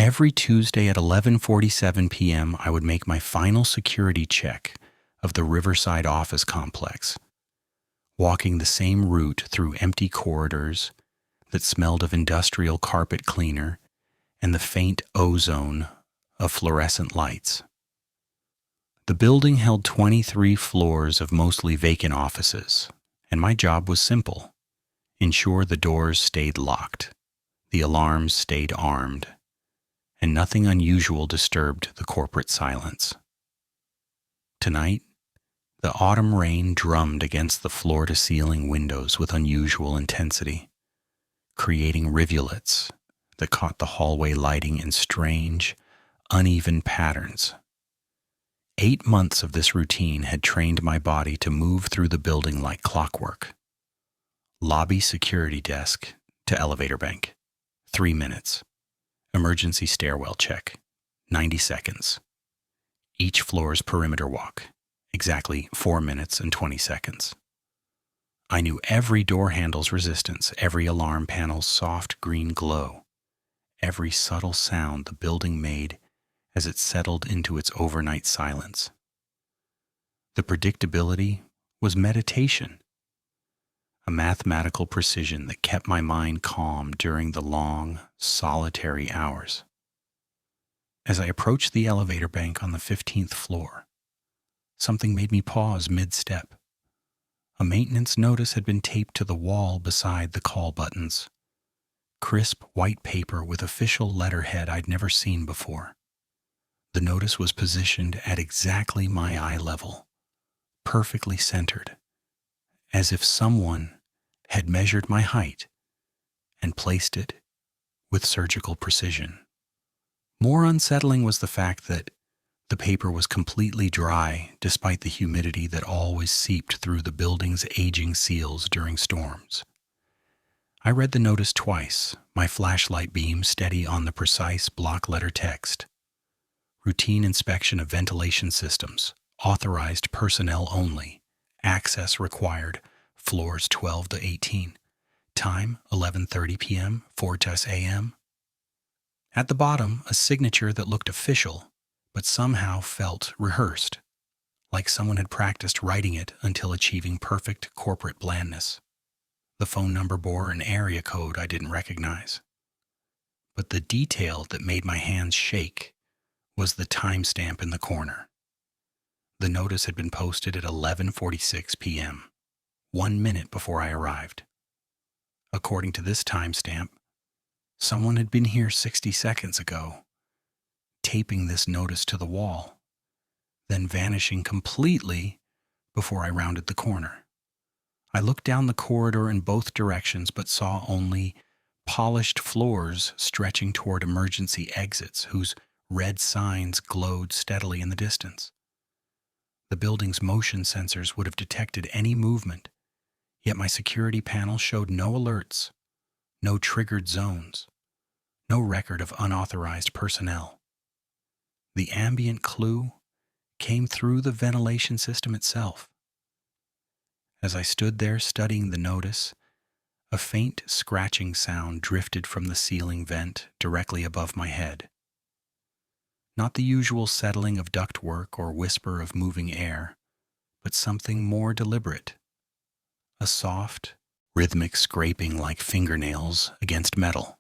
Every Tuesday at 11:47 p.m., I would make my final security check of the Riverside office complex, walking the same route through empty corridors that smelled of industrial carpet cleaner and the faint ozone of fluorescent lights. The building held 23 floors of mostly vacant offices, and my job was simple: ensure the doors stayed locked, the alarms stayed armed, and nothing unusual disturbed the corporate silence. Tonight, the autumn rain drummed against the floor-to-ceiling windows with unusual intensity, creating rivulets that caught the hallway lighting in strange, uneven patterns. 8 months of this routine had trained my body to move through the building like clockwork. Lobby security desk to elevator bank, 3 minutes. Emergency stairwell check, 90 seconds. Each floor's perimeter walk, exactly 4 minutes and 20 seconds. I knew every door handle's resistance, every alarm panel's soft green glow, every subtle sound the building made as it settled into its overnight silence. The predictability was meditation, a mathematical precision that kept my mind calm during the long, solitary hours. As I approached the elevator bank on the 15th floor, something made me pause mid-step. A maintenance notice had been taped to the wall beside the call buttons. Crisp white paper with official letterhead I'd never seen before. The notice was positioned at exactly my eye level, perfectly centered, as if someone had measured my height and placed it with surgical precision. More unsettling was the fact that the paper was completely dry despite the humidity that always seeped through the building's aging seals during storms. I read the notice twice, my flashlight beam steady on the precise block letter text. Routine inspection of ventilation systems, authorized personnel only, access required, floors 12 to 18, time 11:30 p.m., 4:00 a.m. At the bottom, a signature that looked official, but somehow felt rehearsed, like someone had practiced writing it until achieving perfect corporate blandness. The phone number bore an area code I didn't recognize. But the detail that made my hands shake was the timestamp in the corner. The notice had been posted at 11:46 p.m., 1 minute before I arrived. According to this timestamp, someone had been here 60 seconds ago, taping this notice to the wall, then vanishing completely before I rounded the corner. I looked down the corridor in both directions but saw only polished floors stretching toward emergency exits whose red signs glowed steadily in the distance. The building's motion sensors would have detected any movement, yet my security panel showed no alerts, no triggered zones, no record of unauthorized personnel. The ambient clue came through the ventilation system itself. As I stood there studying the notice, a faint scratching sound drifted from the ceiling vent directly above my head. Not the usual settling of ductwork or whisper of moving air, but something more deliberate. A soft, rhythmic scraping like fingernails against metal.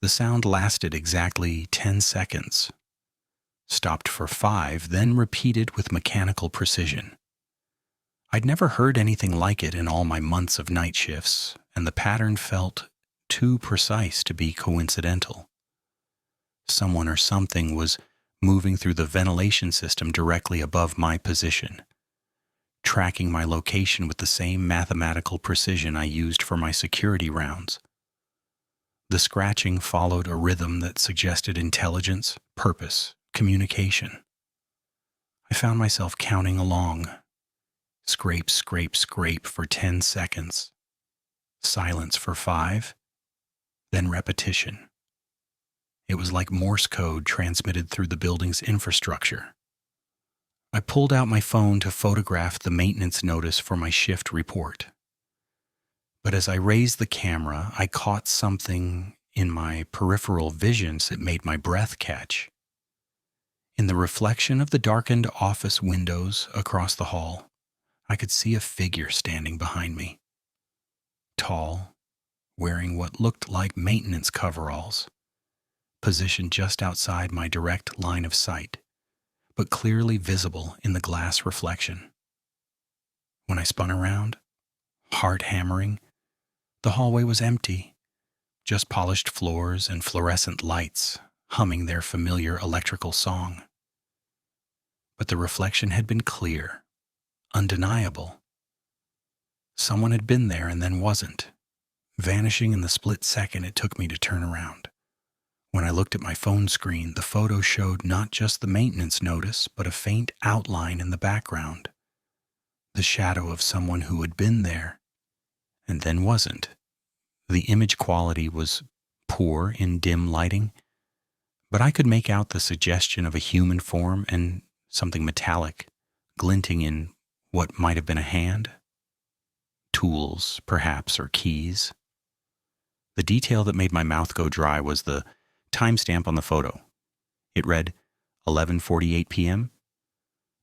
The sound lasted exactly 10 seconds, stopped for 5, then repeated with mechanical precision. I'd never heard anything like it in all my months of night shifts, and the pattern felt too precise to be coincidental. Someone or something was moving through the ventilation system directly above my position, tracking my location with the same mathematical precision I used for my security rounds. The scratching followed a rhythm that suggested intelligence, purpose, communication. I found myself counting along. Scrape, scrape, scrape for 10 seconds. Silence for 5, then repetition. It was like Morse code transmitted through the building's infrastructure. I pulled out my phone to photograph the maintenance notice for my shift report. But as I raised the camera, I caught something in my peripheral visions that made my breath catch. In the reflection of the darkened office windows across the hall, I could see a figure standing behind me. Tall, wearing what looked like maintenance coveralls, positioned just outside my direct line of sight, but clearly visible in the glass reflection. When I spun around, heart hammering, the hallway was empty, just polished floors and fluorescent lights humming their familiar electrical song. But the reflection had been clear, undeniable. Someone had been there and then wasn't, vanishing in the split second it took me to turn around. When I looked at my phone screen, the photo showed not just the maintenance notice, but a faint outline in the background. The shadow of someone who had been there and then wasn't. The image quality was poor in dim lighting, but I could make out the suggestion of a human form and something metallic glinting in what might have been a hand. Tools, perhaps, or keys. The detail that made my mouth go dry was the timestamp on the photo. It read 11:48 p.m.,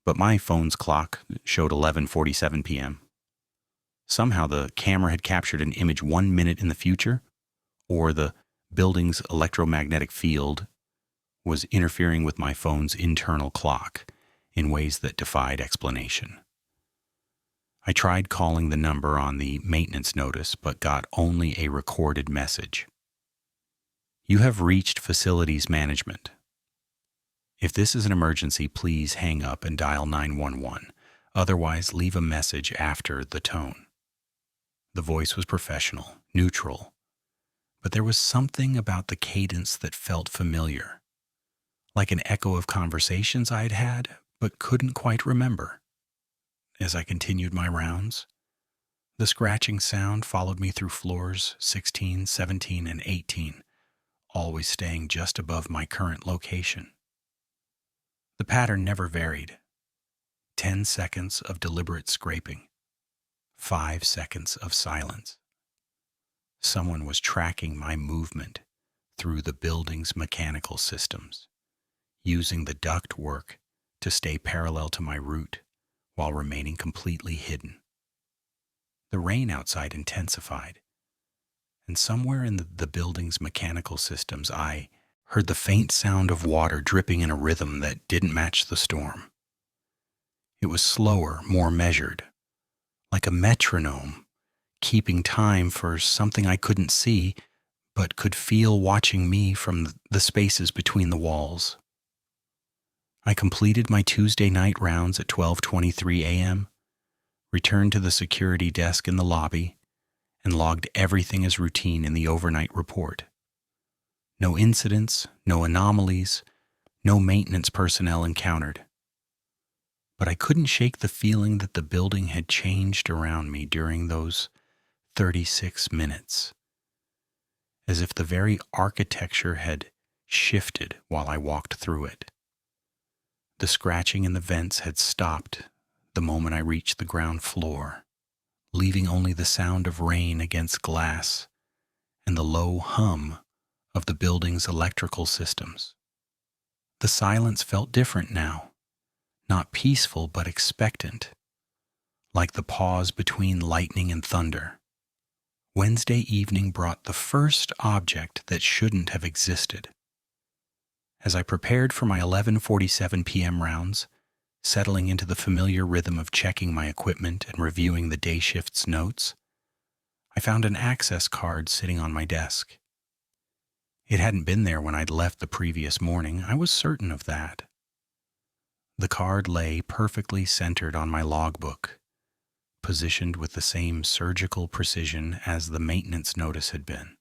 but my phone's clock showed 11:47 p.m. Somehow the camera had captured an image 1 minute in the future, or the building's electromagnetic field was interfering with my phone's internal clock in ways that defied explanation. I tried calling the number on the maintenance notice, but got only a recorded message. You have reached facilities management. If this is an emergency, please hang up and dial 911. Otherwise, leave a message after the tone. The voice was professional, neutral, but there was something about the cadence that felt familiar, like an echo of conversations I had had, but couldn't quite remember. As I continued my rounds, the scratching sound followed me through floors 16, 17, and 18, always staying just above my current location. The pattern never varied. 10 seconds of deliberate scraping. 5 seconds of silence. Someone was tracking my movement through the building's mechanical systems, using the ductwork to stay parallel to my route while remaining completely hidden. The rain outside intensified, and somewhere in the building's mechanical systems I heard the faint sound of water dripping in a rhythm that didn't match the storm. It was slower, more measured, like a metronome, keeping time for something I couldn't see, but could feel watching me from the spaces between the walls. I completed my Tuesday night rounds at 12:23 a.m., returned to the security desk in the lobby, and logged everything as routine in the overnight report. No incidents, no anomalies, no maintenance personnel encountered. But I couldn't shake the feeling that the building had changed around me during those 36 minutes, as if the very architecture had shifted while I walked through it. The scratching in the vents had stopped the moment I reached the ground floor, leaving only the sound of rain against glass and the low hum of the building's electrical systems. The silence felt different now, not peaceful but expectant, like the pause between lightning and thunder. Wednesday evening brought the first object that shouldn't have existed. As I prepared for my 11:47 p.m. rounds, settling into the familiar rhythm of checking my equipment and reviewing the day shift's notes, I found an access card sitting on my desk. It hadn't been there when I'd left the previous morning, I was certain of that. The card lay perfectly centered on my logbook, positioned with the same surgical precision as the maintenance notice had been,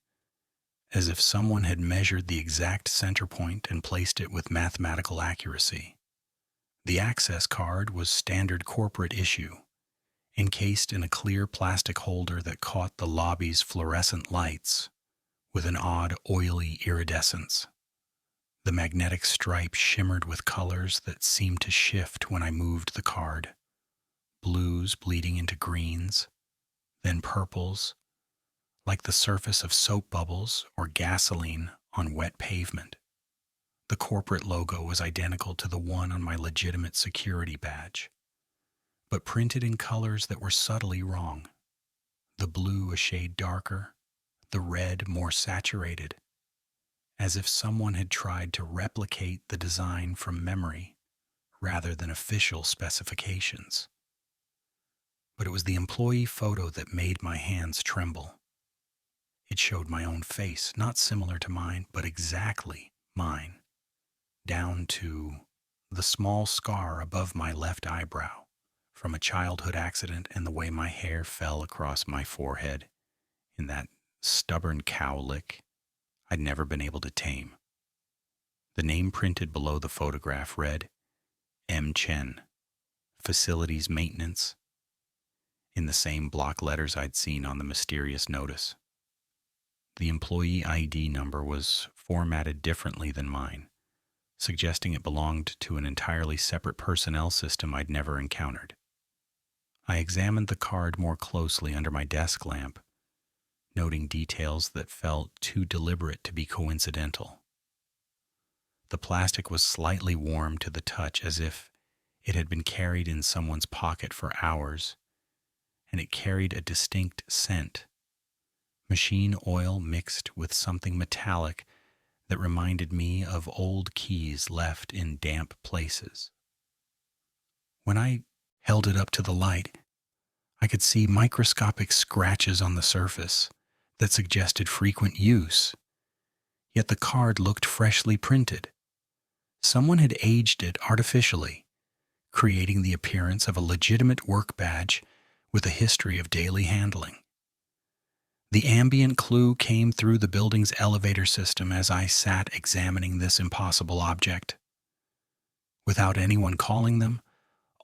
as if someone had measured the exact center point and placed it with mathematical accuracy. The access card was standard corporate issue, encased in a clear plastic holder that caught the lobby's fluorescent lights with an odd, oily iridescence. The magnetic stripe shimmered with colors that seemed to shift when I moved the card. Blues bleeding into greens, then purples, like the surface of soap bubbles or gasoline on wet pavement. The corporate logo was identical to the one on my legitimate security badge, but printed in colors that were subtly wrong. The blue a shade darker, the red more saturated, as if someone had tried to replicate the design from memory rather than official specifications. But it was the employee photo that made my hands tremble. It showed my own face, not similar to mine, but exactly mine, down to the small scar above my left eyebrow from a childhood accident and the way my hair fell across my forehead in that stubborn cowlick I'd never been able to tame. The name printed below the photograph read, M. Chen, Facilities Maintenance, in the same block letters I'd seen on the mysterious notice. The employee ID number was formatted differently than mine, suggesting it belonged to an entirely separate personnel system I'd never encountered. I examined the card more closely under my desk lamp, noting details that felt too deliberate to be coincidental. The plastic was slightly warm to the touch, as if it had been carried in someone's pocket for hours, and it carried a distinct scent, machine oil mixed with something metallic that reminded me of old keys left in damp places. When I held it up to the light, I could see microscopic scratches on the surface that suggested frequent use, yet the card looked freshly printed. Someone had aged it artificially, creating the appearance of a legitimate work badge with a history of daily handling. The ambient clue came through the building's elevator system as I sat examining this impossible object. Without anyone calling them,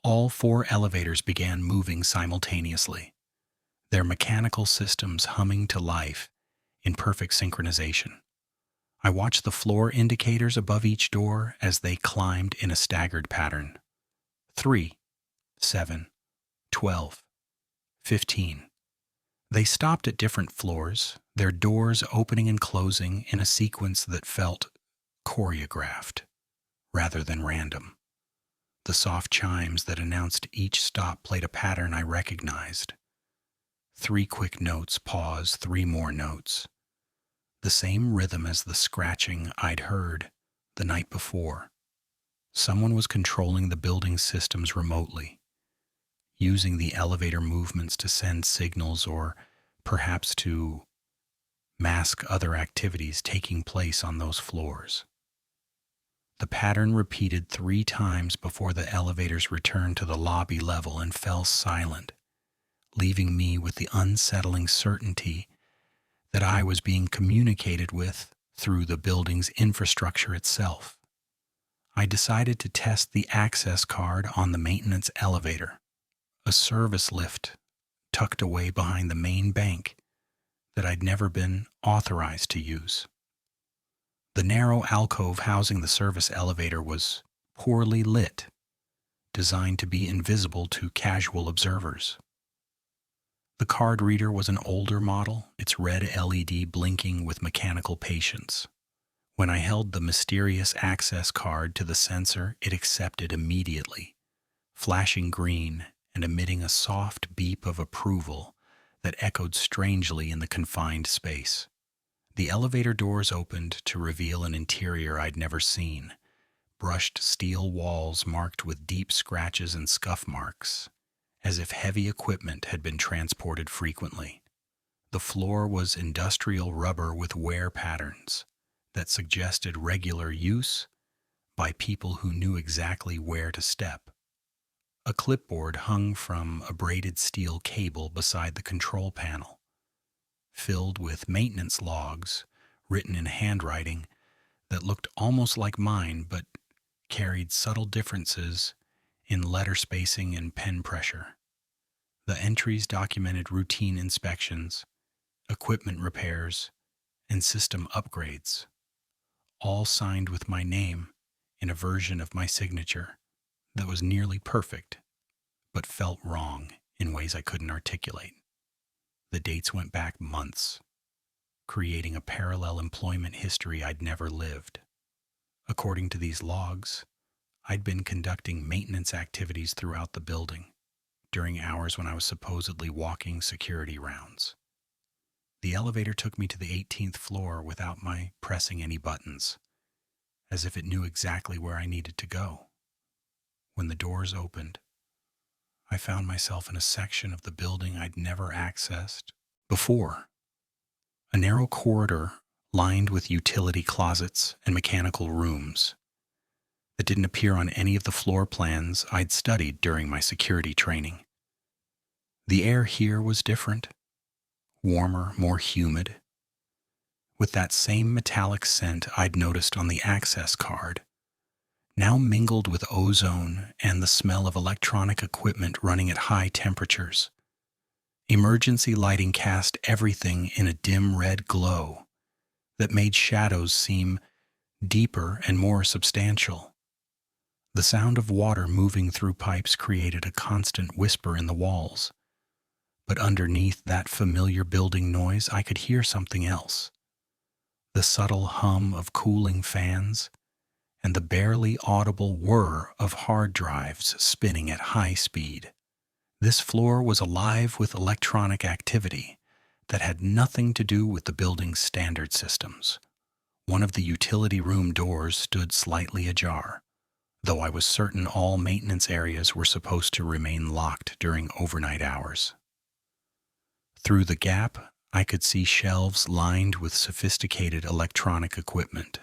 all 4 elevators began moving simultaneously, their mechanical systems humming to life in perfect synchronization. I watched the floor indicators above each door as they climbed in a staggered pattern. 3, 7, 12, 15. They stopped at different floors, their doors opening and closing in a sequence that felt choreographed rather than random. The soft chimes that announced each stop played a pattern I recognized. 3 quick notes, pause, 3 more notes. The same rhythm as the scratching I'd heard the night before. Someone was controlling the building's systems remotely, using the elevator movements to send signals or perhaps to mask other activities taking place on those floors. The pattern repeated 3 times before the elevators returned to the lobby level and fell silent, leaving me with the unsettling certainty that I was being communicated with through the building's infrastructure itself. I decided to test the access card on the maintenance elevator, a service lift tucked away behind the main bank that I'd never been authorized to use. The narrow alcove housing the service elevator was poorly lit, designed to be invisible to casual observers. The card reader was an older model, its red LED blinking with mechanical patience. When I held the mysterious access card to the sensor, it accepted immediately, flashing green and emitting a soft beep of approval that echoed strangely in the confined space. The elevator doors opened to reveal an interior I'd never seen, brushed steel walls marked with deep scratches and scuff marks, as if heavy equipment had been transported frequently. The floor was industrial rubber with wear patterns that suggested regular use by people who knew exactly where to step. A clipboard hung from a braided steel cable beside the control panel, filled with maintenance logs written in handwriting that looked almost like mine but carried subtle differences in letter spacing and pen pressure. The entries documented routine inspections, equipment repairs, and system upgrades, all signed with my name in a version of my signature that was nearly perfect, but felt wrong in ways I couldn't articulate. The dates went back months, creating a parallel employment history I'd never lived. According to these logs, I'd been conducting maintenance activities throughout the building during hours when I was supposedly walking security rounds. The elevator took me to the 18th floor without my pressing any buttons, as if it knew exactly where I needed to go. When the doors opened, I found myself in a section of the building I'd never accessed before. A narrow corridor lined with utility closets and mechanical rooms that didn't appear on any of the floor plans I'd studied during my security training. The air here was different, warmer, more humid, with that same metallic scent I'd noticed on the access card, now mingled with ozone and the smell of electronic equipment running at high temperatures. Emergency lighting cast everything in a dim red glow that made shadows seem deeper and more substantial. The sound of water moving through pipes created a constant whisper in the walls, but underneath that familiar building noise I could hear something else. The subtle hum of cooling fans and the barely audible whir of hard drives spinning at high speed. This floor was alive with electronic activity that had nothing to do with the building's standard systems. One of the utility room doors stood slightly ajar, though I was certain all maintenance areas were supposed to remain locked during overnight hours. Through the gap, I could see shelves lined with sophisticated electronic equipment.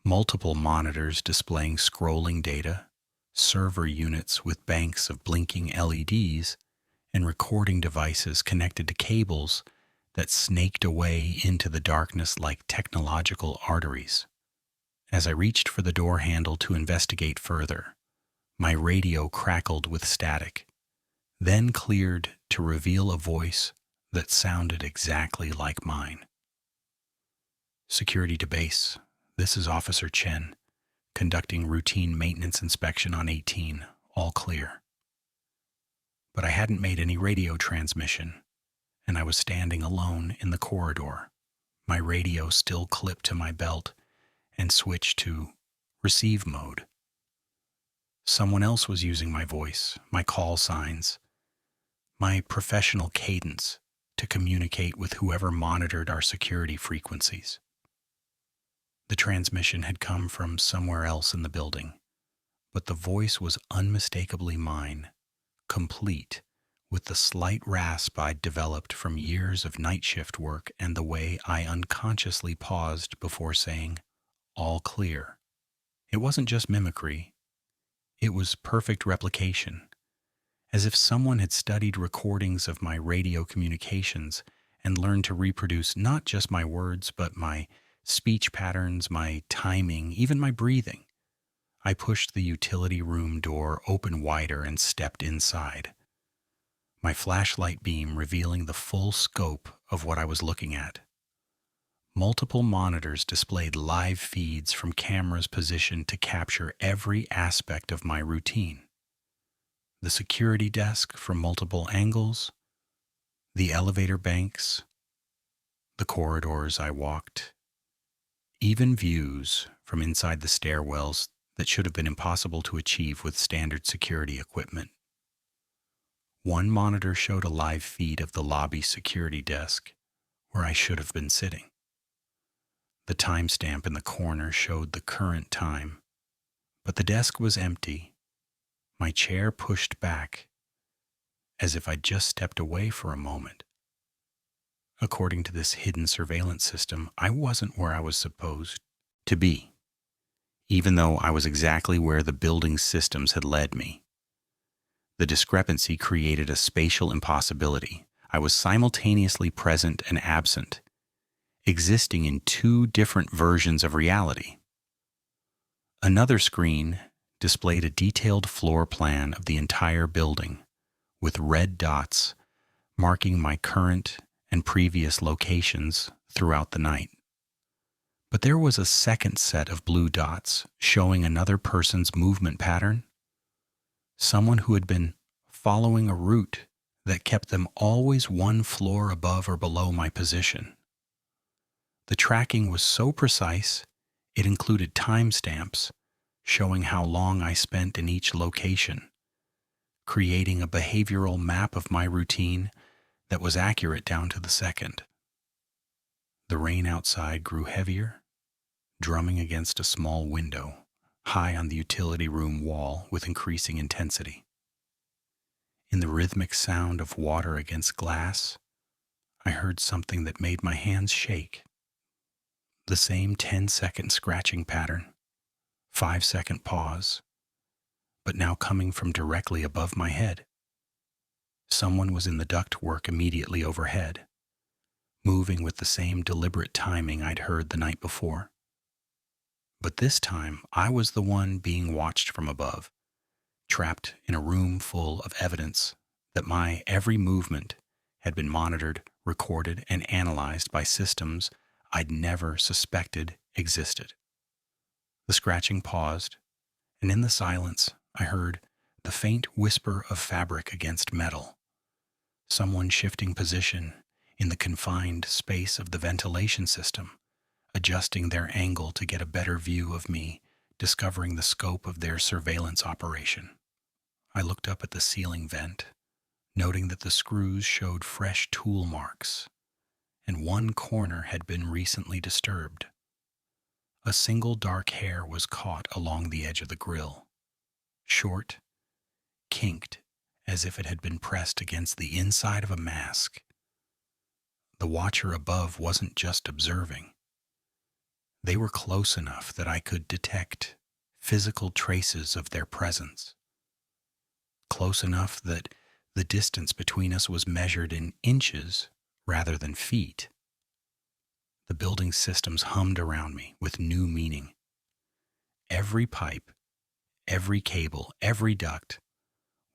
Multiple monitors displaying scrolling data, server units with banks of blinking LEDs, and recording devices connected to cables that snaked away into the darkness like technological arteries. As I reached for the door handle to investigate further, my radio crackled with static, then cleared to reveal a voice that sounded exactly like mine. Security to base. This is Officer Chen, conducting routine maintenance inspection on 18, all clear. But I hadn't made any radio transmission, and I was standing alone in the corridor, my radio still clipped to my belt and switched to receive mode. Someone else was using my voice, my call signs, my professional cadence to communicate with whoever monitored our security frequencies. The transmission had come from somewhere else in the building, but the voice was unmistakably mine, complete with the slight rasp I'd developed from years of night shift work and the way I unconsciously paused before saying, "All clear." It wasn't just mimicry. It was perfect replication, as if someone had studied recordings of my radio communications and learned to reproduce not just my words, but my speech patterns, my timing, even my breathing. I pushed the utility room door open wider and stepped inside, my flashlight beam revealing the full scope of what I was looking at. Multiple monitors displayed live feeds from cameras positioned to capture every aspect of my routine. The security desk from multiple angles, the elevator banks, the corridors I walked, even views from inside the stairwells that should have been impossible to achieve with standard security equipment. One monitor showed a live feed of the lobby security desk, where I should have been sitting. The timestamp in the corner showed the current time, but the desk was empty, my chair pushed back, as if I'd just stepped away for a moment. According to this hidden surveillance system, I wasn't where I was supposed to be, even though I was exactly where the building's systems had led me. The discrepancy created a spatial impossibility. I was simultaneously present and absent, existing in two different versions of reality. Another screen displayed a detailed floor plan of the entire building, with red dots marking my current and previous locations throughout the night. But there was a second set of blue dots showing another person's movement pattern, someone who had been following a route that kept them always one floor above or below my position. The tracking was so precise, it included timestamps showing how long I spent in each location, creating a behavioral map of my routine that was accurate down to the second. The rain outside grew heavier, drumming against a small window high on the utility room wall with increasing intensity. In the rhythmic sound of water against glass, I heard something that made my hands shake. The same 10-second scratching pattern, 5-second pause, but now coming from directly above my head. Someone was in the ductwork immediately overhead, moving with the same deliberate timing I'd heard the night before. But this time, I was the one being watched from above, trapped in a room full of evidence that my every movement had been monitored, recorded, and analyzed by systems I'd never suspected existed. The scratching paused, and in the silence, I heard the faint whisper of fabric against metal, someone shifting position in the confined space of the ventilation system, adjusting their angle to get a better view of me, discovering the scope of their surveillance operation. I looked up at the ceiling vent, noting that the screws showed fresh tool marks, and one corner had been recently disturbed. A single dark hair was caught along the edge of the grill, short, kinked, as if it had been pressed against the inside of a mask. The watcher above wasn't just observing. They were close enough that I could detect physical traces of their presence. Close enough that the distance between us was measured in inches rather than feet. The building systems hummed around me with new meaning. Every pipe, every cable, every duct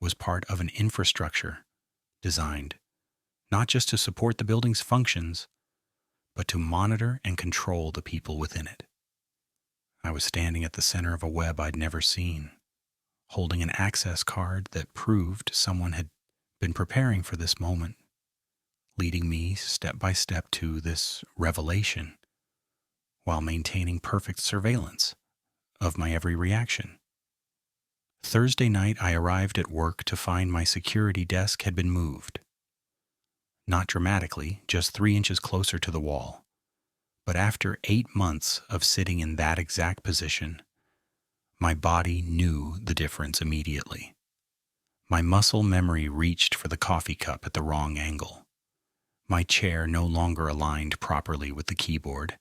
was part of an infrastructure designed not just to support the building's functions, but to monitor and control the people within it. I was standing at the center of a web I'd never seen, holding an access card that proved someone had been preparing for this moment, leading me step by step to this revelation while maintaining perfect surveillance of my every reaction. Thursday night, I arrived at work to find my security desk had been moved. Not dramatically, just 3 inches closer to the wall. But after 8 months of sitting in that exact position, my body knew the difference immediately. My muscle memory reached for the coffee cup at the wrong angle. My chair no longer aligned properly with the keyboard,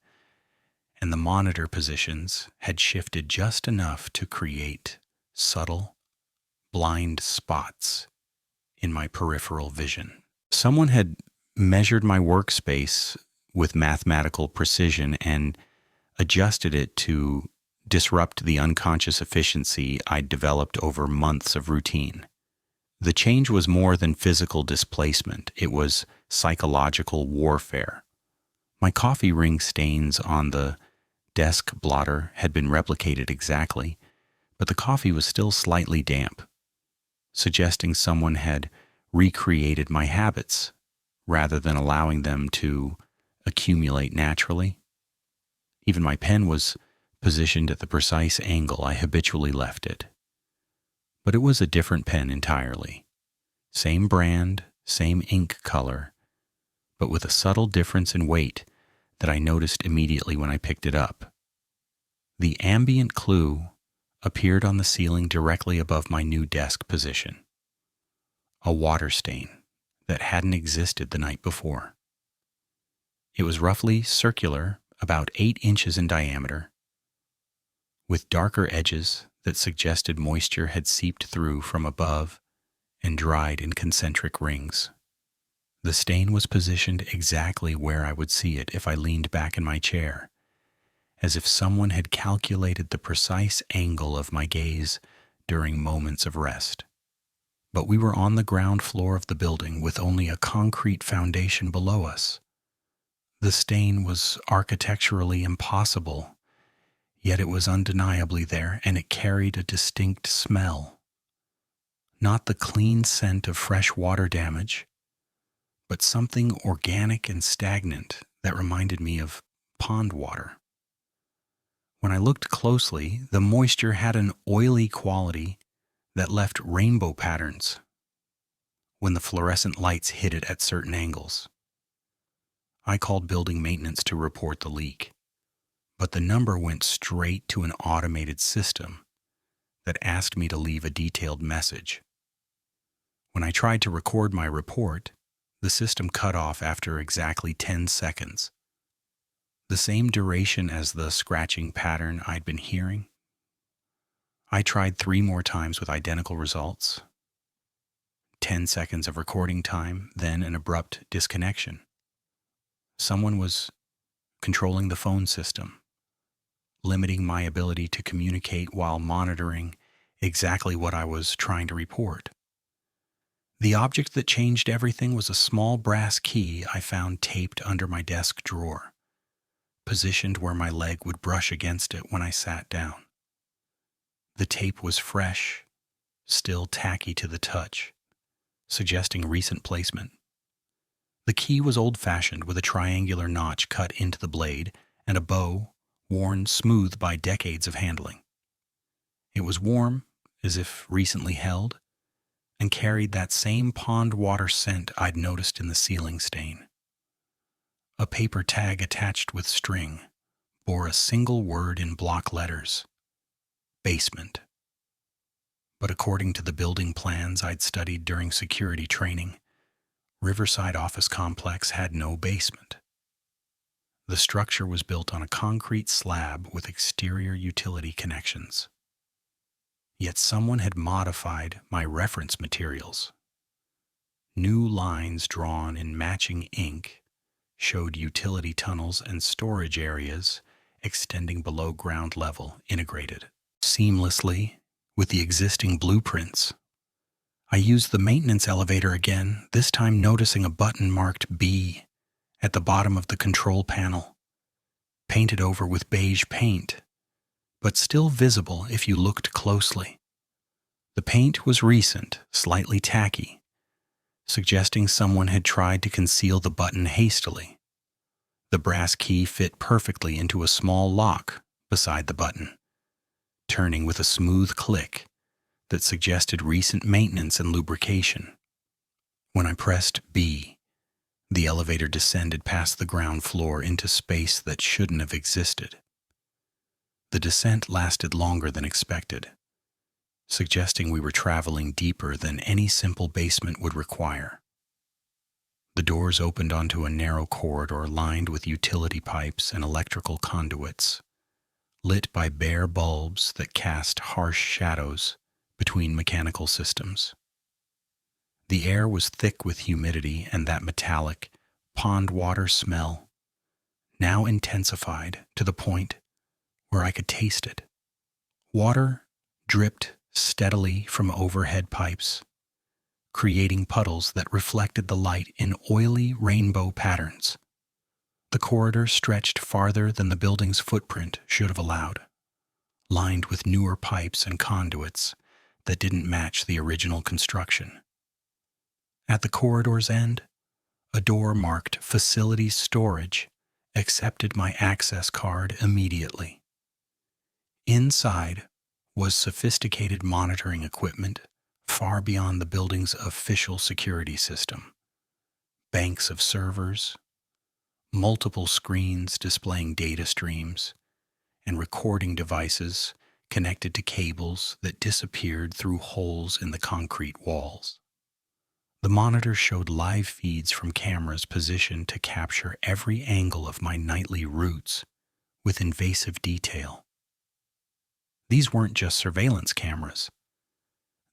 and the monitor positions had shifted just enough to create subtle, blind spots in my peripheral vision. Someone had measured my workspace with mathematical precision and adjusted it to disrupt the unconscious efficiency I'd developed over months of routine. The change was more than physical displacement. It was psychological warfare. My coffee ring stains on the desk blotter had been replicated exactly, but the coffee was still slightly damp, suggesting someone had recreated my habits rather than allowing them to accumulate naturally. Even my pen was positioned at the precise angle I habitually left it. But it was a different pen entirely. Same brand, same ink color, but with a subtle difference in weight that I noticed immediately when I picked it up. The ambient clue appeared on the ceiling directly above my new desk position. A water stain that hadn't existed the night before. It was roughly circular, about 8 inches in diameter, with darker edges that suggested moisture had seeped through from above and dried in concentric rings. The stain was positioned exactly where I would see it if I leaned back in my chair, as if someone had calculated the precise angle of my gaze during moments of rest. But we were on the ground floor of the building with only a concrete foundation below us. The stain was architecturally impossible, yet it was undeniably there, and it carried a distinct smell. Not the clean scent of fresh water damage, but something organic and stagnant that reminded me of pond water. When I looked closely, the moisture had an oily quality that left rainbow patterns when the fluorescent lights hit it at certain angles. I called building maintenance to report the leak, but the number went straight to an automated system that asked me to leave a detailed message. When I tried to record my report, the system cut off after exactly 10 seconds, the same duration as the scratching pattern I'd been hearing. I tried 3 more times with identical results. 10 seconds of recording time, then an abrupt disconnection. Someone was controlling the phone system, limiting my ability to communicate while monitoring exactly what I was trying to report. The object that changed everything was a small brass key I found taped under my desk drawer, positioned where my leg would brush against it when I sat down. The tape was fresh, still tacky to the touch, suggesting recent placement. The key was old-fashioned with a triangular notch cut into the blade and a bow worn smooth by decades of handling. It was warm, as if recently held, and carried that same pond water scent I'd noticed in the ceiling stain. A paper tag attached with string bore a single word in block letters: basement. But according to the building plans I'd studied during security training, Riverside Office Complex had no basement. The structure was built on a concrete slab with exterior utility connections. Yet someone had modified my reference materials. New lines drawn in matching ink showed utility tunnels and storage areas extending below ground level, integrated seamlessly with the existing blueprints. I used the maintenance elevator again, this time noticing a button marked B at the bottom of the control panel, painted over with beige paint, but still visible if you looked closely. The paint was recent, slightly tacky, suggesting someone had tried to conceal the button hastily. The brass key fit perfectly into a small lock beside the button, turning with a smooth click that suggested recent maintenance and lubrication. When I pressed B, the elevator descended past the ground floor into space that shouldn't have existed. The descent lasted longer than expected, suggesting we were traveling deeper than any simple basement would require. The doors opened onto a narrow corridor lined with utility pipes and electrical conduits, lit by bare bulbs that cast harsh shadows between mechanical systems. The air was thick with humidity and that metallic, pond water smell, now intensified to the point where I could taste it. Water dripped steadily from overhead pipes, creating puddles that reflected the light in oily rainbow patterns. The corridor stretched farther than the building's footprint should have allowed, lined with newer pipes and conduits that didn't match the original construction. At the corridor's end, a door marked Facilities Storage accepted my access card immediately. Inside was sophisticated monitoring equipment far beyond the building's official security system. Banks of servers, multiple screens displaying data streams, and recording devices connected to cables that disappeared through holes in the concrete walls. The monitor showed live feeds from cameras positioned to capture every angle of my nightly routes with invasive detail. These weren't just surveillance cameras.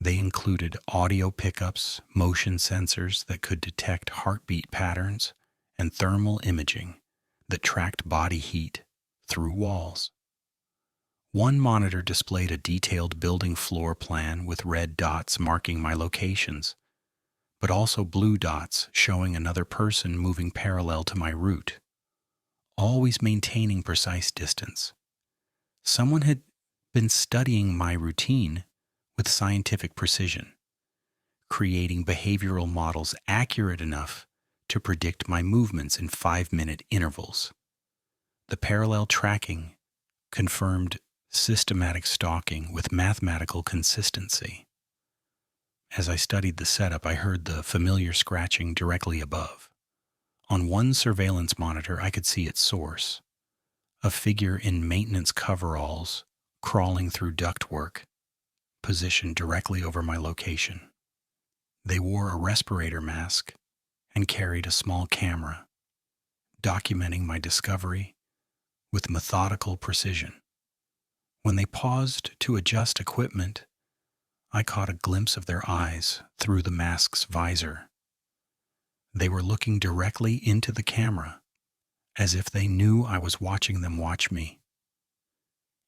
They included audio pickups, motion sensors that could detect heartbeat patterns, and thermal imaging that tracked body heat through walls. One monitor displayed a detailed building floor plan with red dots marking my locations, but also blue dots showing another person moving parallel to my route, always maintaining precise distance. Someone had been studying my routine with scientific precision, creating behavioral models accurate enough to predict my movements in 5-minute intervals. The parallel tracking confirmed systematic stalking with mathematical consistency. As I studied the setup, I heard the familiar scratching directly above. On one surveillance monitor, I could see its source, a figure in maintenance coveralls crawling through ductwork, positioned directly over my location. They wore a respirator mask and carried a small camera, documenting my discovery with methodical precision. When they paused to adjust equipment, I caught a glimpse of their eyes through the mask's visor. They were looking directly into the camera, as if they knew I was watching them watch me.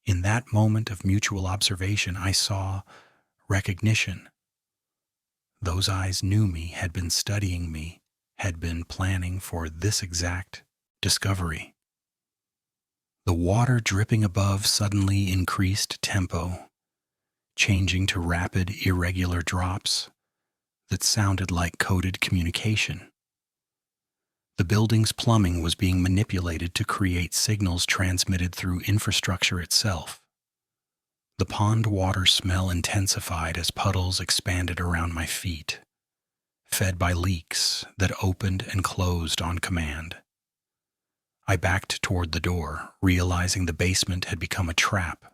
In that moment of mutual observation, I saw recognition. Those eyes knew me, had been studying me, had been planning for this exact discovery. The water dripping above suddenly increased tempo, changing to rapid, irregular drops that sounded like coded communication. The building's plumbing was being manipulated to create signals transmitted through infrastructure itself. The pond water smell intensified as puddles expanded around my feet, fed by leaks that opened and closed on command. I backed toward the door, realizing the basement had become a trap.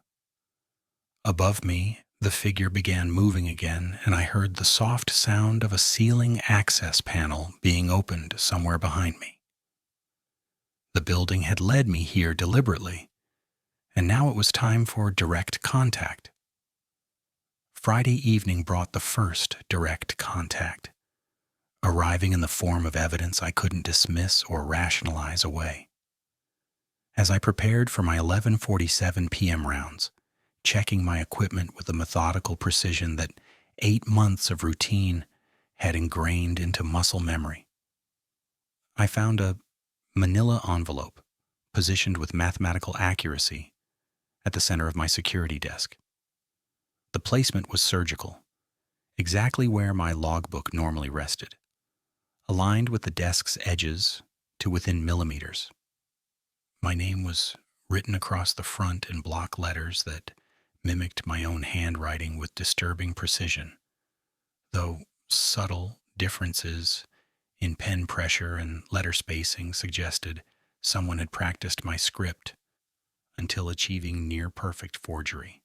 Above me, the figure began moving again, and I heard the soft sound of a ceiling access panel being opened somewhere behind me. The building had led me here deliberately, and now it was time for direct contact. Friday evening brought the first direct contact, arriving in the form of evidence I couldn't dismiss or rationalize away. As I prepared for my 11:47 p.m. rounds, checking my equipment with a methodical precision that 8 months of routine had ingrained into muscle memory, I found a manila envelope positioned with mathematical accuracy at the center of my security desk. The placement was surgical, exactly where my logbook normally rested, aligned with the desk's edges to within millimeters. My name was written across the front in block letters that mimicked my own handwriting with disturbing precision, though subtle differences in pen pressure and letter spacing suggested someone had practiced my script until achieving near-perfect forgery.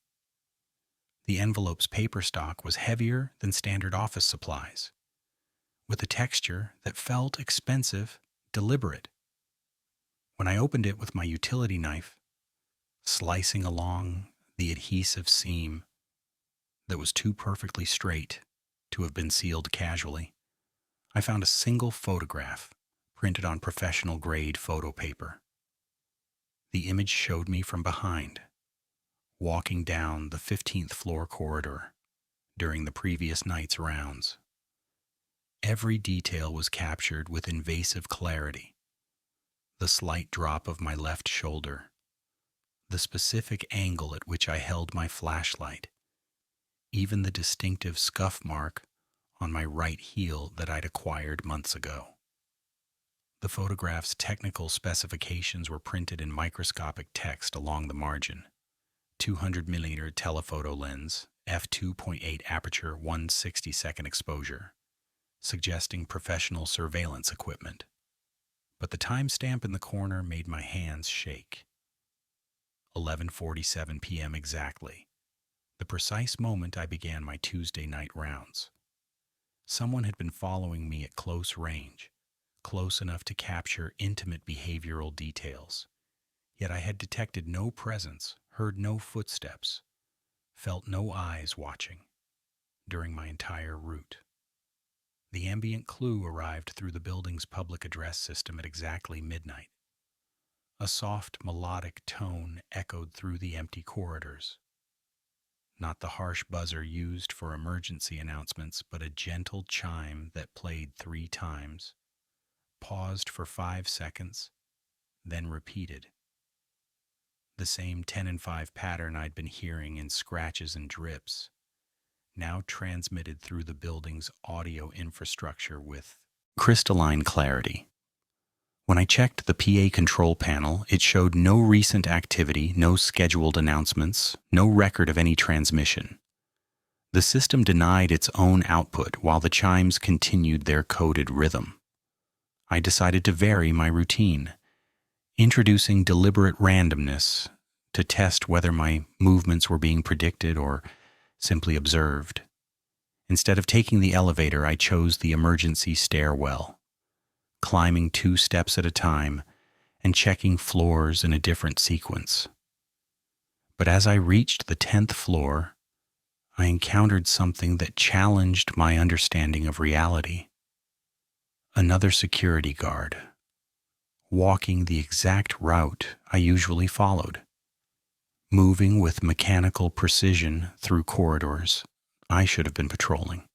The envelope's paper stock was heavier than standard office supplies, with a texture that felt expensive, deliberate. When I opened it with my utility knife, slicing along the adhesive seam that was too perfectly straight to have been sealed casually, I found a single photograph printed on professional-grade photo paper. The image showed me from behind, walking down the 15th floor corridor during the previous night's rounds. Every detail was captured with invasive clarity. The slight drop of my left shoulder, the specific angle at which I held my flashlight, even the distinctive scuff mark on my right heel that I'd acquired months ago. The photograph's technical specifications were printed in microscopic text along the margin. 200mm telephoto lens, f2.8 aperture, 1/62nd exposure, suggesting professional surveillance equipment. But the timestamp in the corner made my hands shake. 11:47 p.m. exactly, the precise moment I began my Tuesday night rounds. Someone had been following me at close range, close enough to capture intimate behavioral details. Yet I had detected no presence, heard no footsteps, felt no eyes watching during my entire route. The ambient clue arrived through the building's public address system at exactly midnight. A soft, melodic tone echoed through the empty corridors. Not the harsh buzzer used for emergency announcements, but a gentle chime that played 3 times, paused for 5 seconds, then repeated. The same 10 and 5 pattern I'd been hearing in scratches and drips, now transmitted through the building's audio infrastructure with crystalline clarity. When I checked the PA control panel, it showed no recent activity, no scheduled announcements, no record of any transmission. The system denied its own output while the chimes continued their coded rhythm. I decided to vary my routine, introducing deliberate randomness to test whether my movements were being predicted or simply observed. Instead of taking the elevator, I chose the emergency stairwell, climbing 2 steps at a time and checking floors in a different sequence. But as I reached the 10th floor, I encountered something that challenged my understanding of reality. Another security guard, walking the exact route I usually followed, moving with mechanical precision through corridors I should have been patrolling.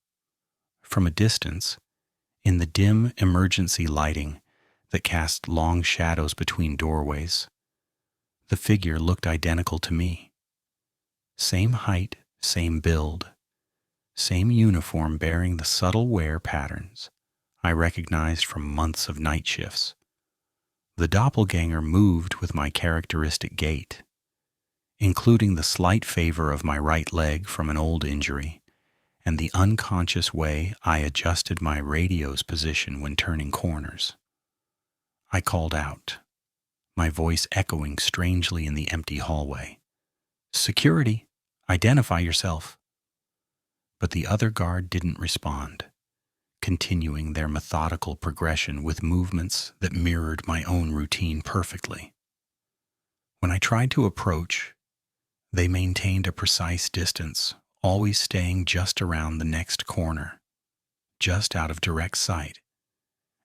From a distance, in the dim emergency lighting that cast long shadows between doorways, the figure looked identical to me. Same height, same build, same uniform bearing the subtle wear patterns I recognized from months of night shifts. The doppelganger moved with my characteristic gait, including the slight favor of my right leg from an old injury and the unconscious way I adjusted my radio's position when turning corners. I called out, my voice echoing strangely in the empty hallway. "Security, identify yourself." But the other guard didn't respond, continuing their methodical progression with movements that mirrored my own routine perfectly. When I tried to approach, they maintained a precise distance, always staying just around the next corner, just out of direct sight,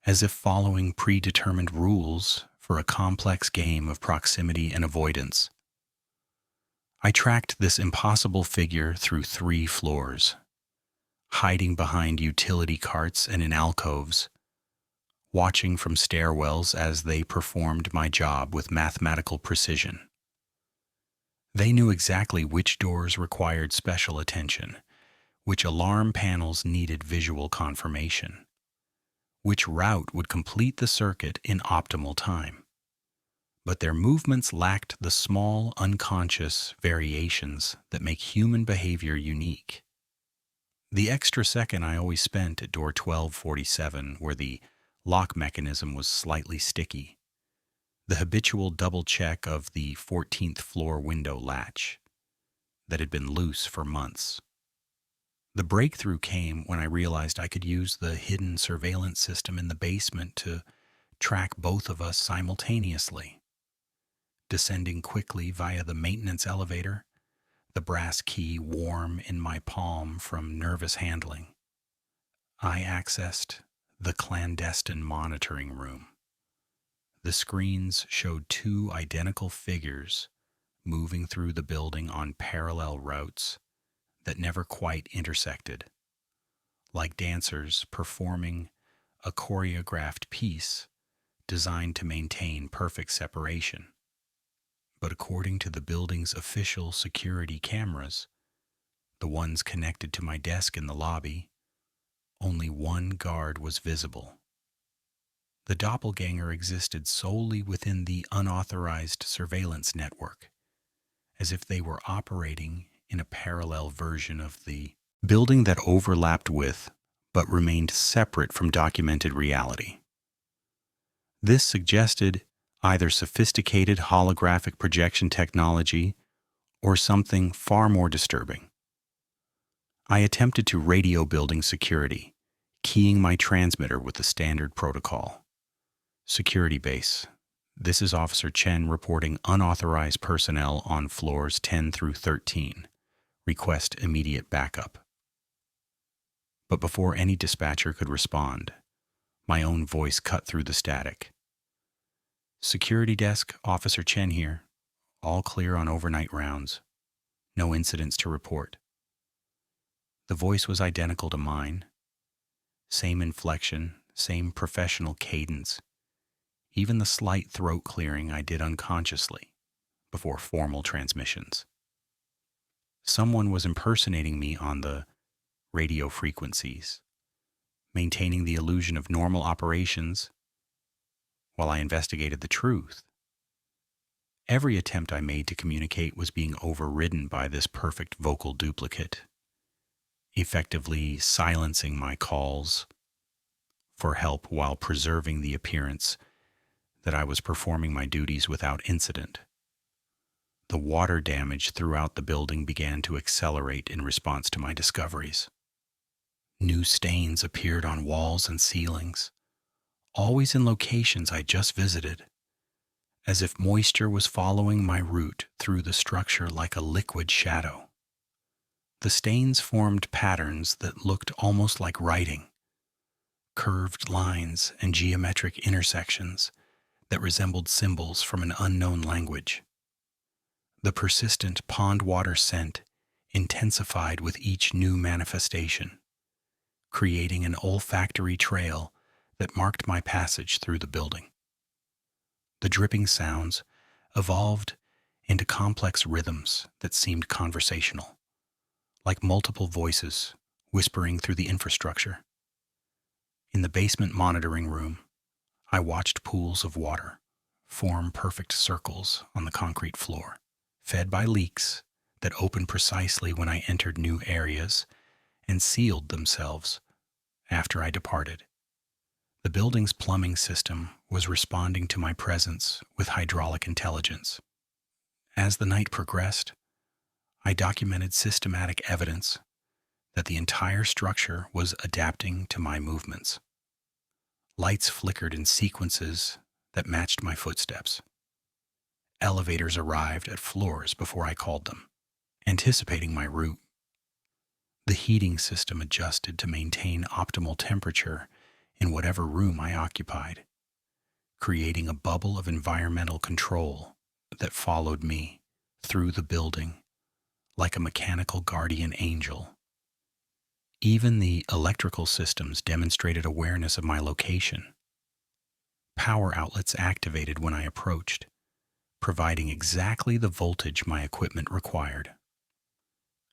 as if following predetermined rules for a complex game of proximity and avoidance. I tracked this impossible figure through 3 floors, hiding behind utility carts and in alcoves, watching from stairwells as they performed my job with mathematical precision. They knew exactly which doors required special attention, which alarm panels needed visual confirmation, which route would complete the circuit in optimal time. But their movements lacked the small, unconscious variations that make human behavior unique. The extra second I always spent at door 1247, where the lock mechanism was slightly sticky, the habitual double check of the 14th floor window latch that had been loose for months. The breakthrough came when I realized I could use the hidden surveillance system in the basement to track both of us simultaneously. Descending quickly via the maintenance elevator, the brass key warm in my palm from nervous handling, I accessed the clandestine monitoring room. The screens showed 2 identical figures moving through the building on parallel routes that never quite intersected, like dancers performing a choreographed piece designed to maintain perfect separation. But according to the building's official security cameras, the ones connected to my desk in the lobby, only 1 guard was visible. The doppelganger existed solely within the unauthorized surveillance network, as if they were operating in a parallel version of the building that overlapped with, but remained separate from documented reality. This suggested either sophisticated holographic projection technology or something far more disturbing. I attempted to radio building security, keying my transmitter with the standard protocol. Security base. This is Officer Chen reporting unauthorized personnel on floors 10 through 13. Request immediate backup. But before any dispatcher could respond, my own voice cut through the static. Security desk, Officer Chen here. All clear on overnight rounds. No incidents to report. The voice was identical to mine. Same inflection, same professional cadence. Even the slight throat clearing I did unconsciously before formal transmissions. Someone was impersonating me on the radio frequencies, maintaining the illusion of normal operations while I investigated the truth. Every attempt I made to communicate was being overridden by this perfect vocal duplicate, effectively silencing my calls for help while preserving the appearance that I was performing my duties without incident. The water damage throughout the building began to accelerate in response to my discoveries. New stains appeared on walls and ceilings, always in locations I just visited, as if moisture was following my route through the structure like a liquid shadow. The stains formed patterns that looked almost like writing, curved lines and geometric intersections that resembled symbols from an unknown language. The persistent pond water scent intensified with each new manifestation, creating an olfactory trail that marked my passage through the building. The dripping sounds evolved into complex rhythms that seemed conversational, like multiple voices whispering through the infrastructure. In the basement monitoring room, I watched pools of water form perfect circles on the concrete floor, fed by leaks that opened precisely when I entered new areas and sealed themselves after I departed. The building's plumbing system was responding to my presence with hydraulic intelligence. As the night progressed, I documented systematic evidence that the entire structure was adapting to my movements. Lights flickered in sequences that matched my footsteps. Elevators arrived at floors before I called them, anticipating my route. The heating system adjusted to maintain optimal temperature in whatever room I occupied, creating a bubble of environmental control that followed me through the building like a mechanical guardian angel. Even the electrical systems demonstrated awareness of my location. Power outlets activated when I approached, providing exactly the voltage my equipment required.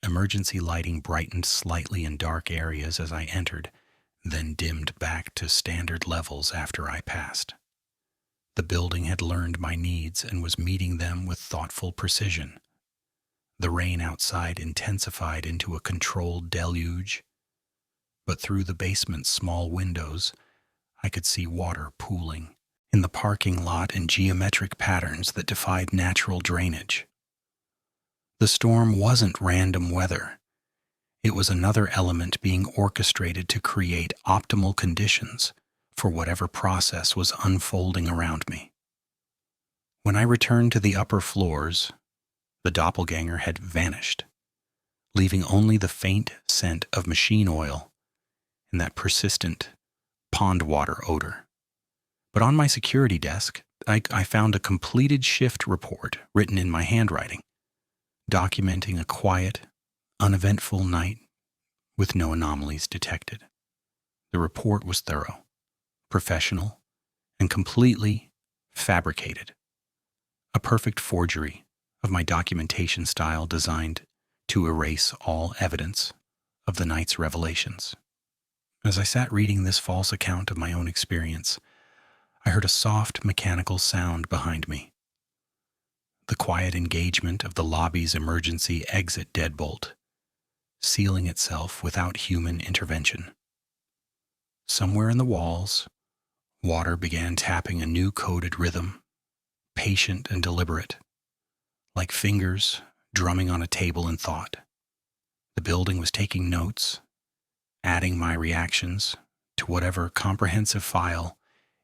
Emergency lighting brightened slightly in dark areas as I entered, then dimmed back to standard levels after I passed. The building had learned my needs and was meeting them with thoughtful precision. The rain outside intensified into a controlled deluge, but through the basement's small windows, I could see water pooling in the parking lot in geometric patterns that defied natural drainage. The storm wasn't random weather. It was another element being orchestrated to create optimal conditions for whatever process was unfolding around me. When I returned to the upper floors, the doppelganger had vanished, leaving only the faint scent of machine oil and that persistent pond water odor. But on my security desk, I found a completed shift report written in my handwriting, documenting a quiet, uneventful night with no anomalies detected. The report was thorough, professional, and completely fabricated. A perfect forgery of my documentation style designed to erase all evidence of the night's revelations. As I sat reading this false account of my own experience, I heard a soft mechanical sound behind me. The quiet engagement of the lobby's emergency exit deadbolt, sealing itself without human intervention. Somewhere in the walls, water began tapping a new coded rhythm, patient and deliberate, like fingers drumming on a table in thought. The building was taking notes, adding my reactions to whatever comprehensive file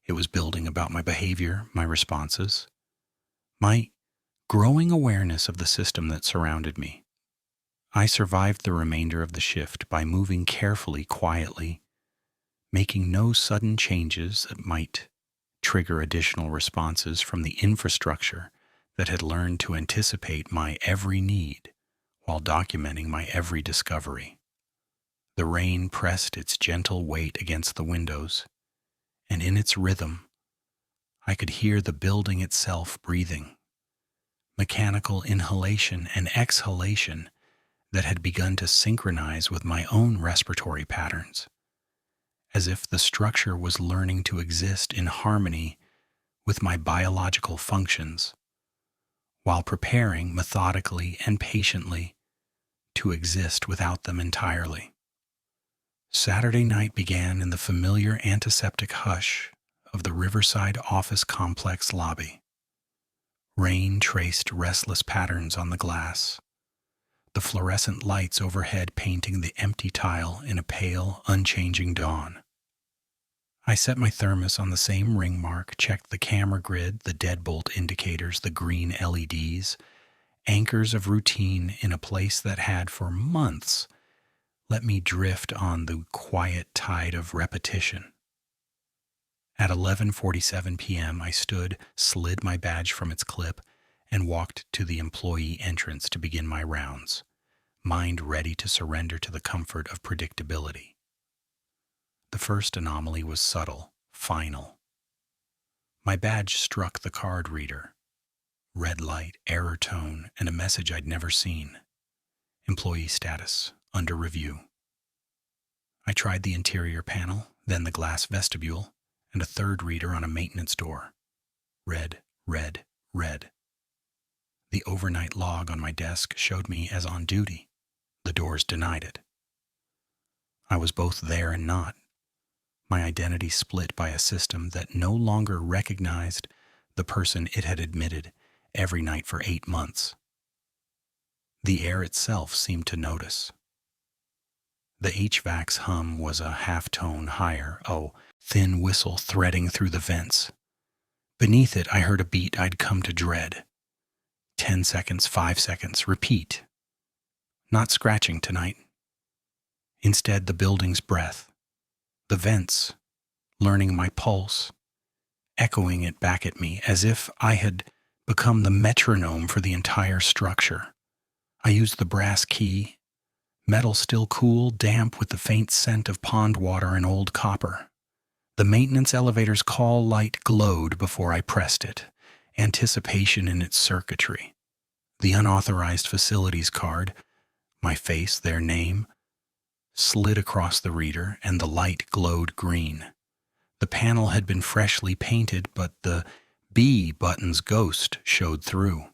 it was building about my behavior, my responses, my growing awareness of the system that surrounded me. I survived the remainder of the shift by moving carefully, quietly, making no sudden changes that might trigger additional responses from the infrastructure that had learned to anticipate my every need while documenting my every discovery. The rain pressed its gentle weight against the windows, and in its rhythm, I could hear the building itself breathing, mechanical inhalation and exhalation that had begun to synchronize with my own respiratory patterns, as if the structure was learning to exist in harmony with my biological functions, while preparing methodically and patiently to exist without them entirely. Saturday night began in the familiar antiseptic hush of the Riverside office complex lobby. Rain traced restless patterns on the glass, the fluorescent lights overhead painting the empty tile in a pale, unchanging dawn. I set my thermos on the same ring mark, checked the camera grid, the deadbolt indicators, the green LEDs, anchors of routine in a place that had for months let me drift on the quiet tide of repetition. At 11:47 p.m., I stood, slid my badge from its clip, and walked to the employee entrance to begin my rounds, mind ready to surrender to the comfort of predictability. The first anomaly was subtle, final. My badge struck the card reader. Red light, error tone, and a message I'd never seen. Employee status, under review. I tried the interior panel, then the glass vestibule, and a third reader on a maintenance door. Red, red, red. The overnight log on my desk showed me as on duty. The doors denied it. I was both there and not. My identity split by a system that no longer recognized the person it had admitted every night for 8 months. The air itself seemed to notice. The HVAC's hum was a half-tone higher, thin whistle threading through the vents. Beneath it, I heard a beat I'd come to dread. 10 seconds, 5 seconds, repeat. Not scratching tonight. Instead, the building's breath. The vents, learning my pulse, echoing it back at me as if I had become the metronome for the entire structure. I used the brass key, metal still cool, damp with the faint scent of pond water and old copper. The maintenance elevator's call light glowed before I pressed it, anticipation in its circuitry. The unauthorized facilities card, my face, their name, slid across the reader, and the light glowed green. The panel had been freshly painted, but the B button's ghost showed through,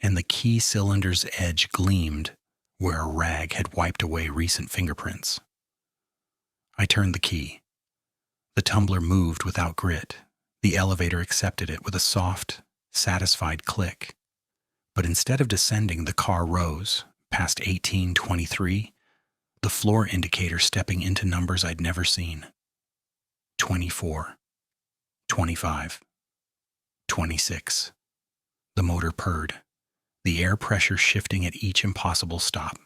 and the key cylinder's edge gleamed where a rag had wiped away recent fingerprints. I turned the key. The tumbler moved without grit. The elevator accepted it with a soft, satisfied click. But instead of descending, the car rose, past 1823, the floor indicator stepping into numbers I'd never seen. 24, 25, 26. The motor purred, the air pressure shifting at each impossible stop,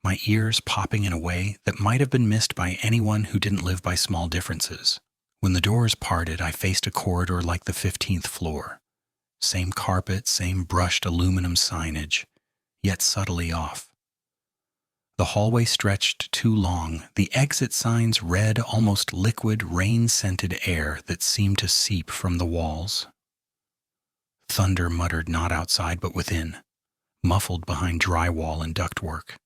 my ears popping in a way that might have been missed by anyone who didn't live by small differences. When the doors parted, I faced a corridor like the 15th floor. Same carpet, same brushed aluminum signage, yet subtly off. The hallway stretched too long, the exit signs read almost liquid, rain-scented air that seemed to seep from the walls. Thunder muttered not outside but within, muffled behind drywall and ductwork.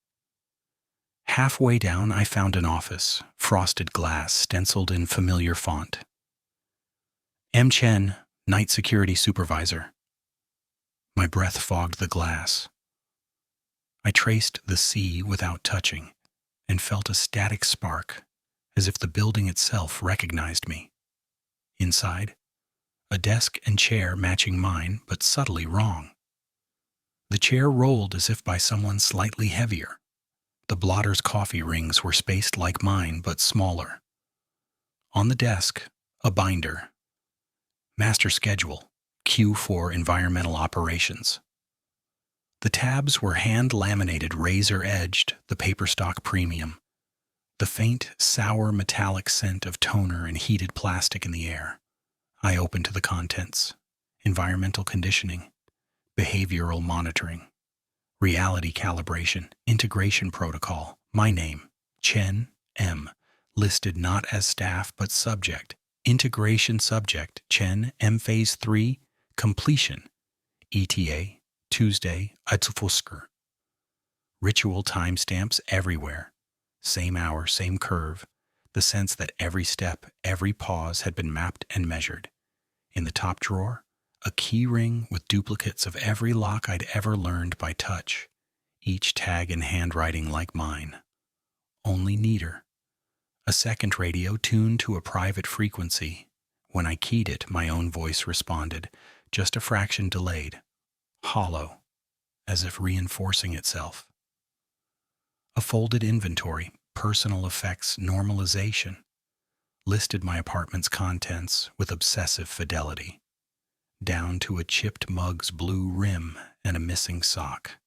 Halfway down, I found an office, frosted glass stenciled in familiar font. M. Chen, Night Security Supervisor. My breath fogged the glass. I traced the C without touching and felt a static spark, as if the building itself recognized me. Inside, a desk and chair matching mine, but subtly wrong. The chair rolled as if by someone slightly heavier. The blotter's coffee rings were spaced like mine, but smaller. On the desk, a binder. Master schedule, Q4 environmental operations. The tabs were hand-laminated, razor-edged, the paper stock premium. The faint, sour metallic scent of toner and heated plastic in the air. I opened to the contents. Environmental conditioning, behavioral monitoring, reality calibration, integration protocol. My name, Chen M., listed not as staff but subject. Integration subject, Chen M. Phase 3, completion, ETA, Tuesday, Atsufusker. Ritual timestamps everywhere. Same hour, same curve. The sense that every step, every pause had been mapped and measured. In the top drawer, A key ring with duplicates of every lock I'd ever learned by touch, each tag in handwriting like mine, only neater. A second radio tuned to a private frequency. When I keyed it, my own voice responded, just a fraction delayed, hollow, as if reinforcing itself. A folded inventory, personal effects normalization, listed my apartment's contents with obsessive fidelity, down to a chipped mug's blue rim and a missing sock.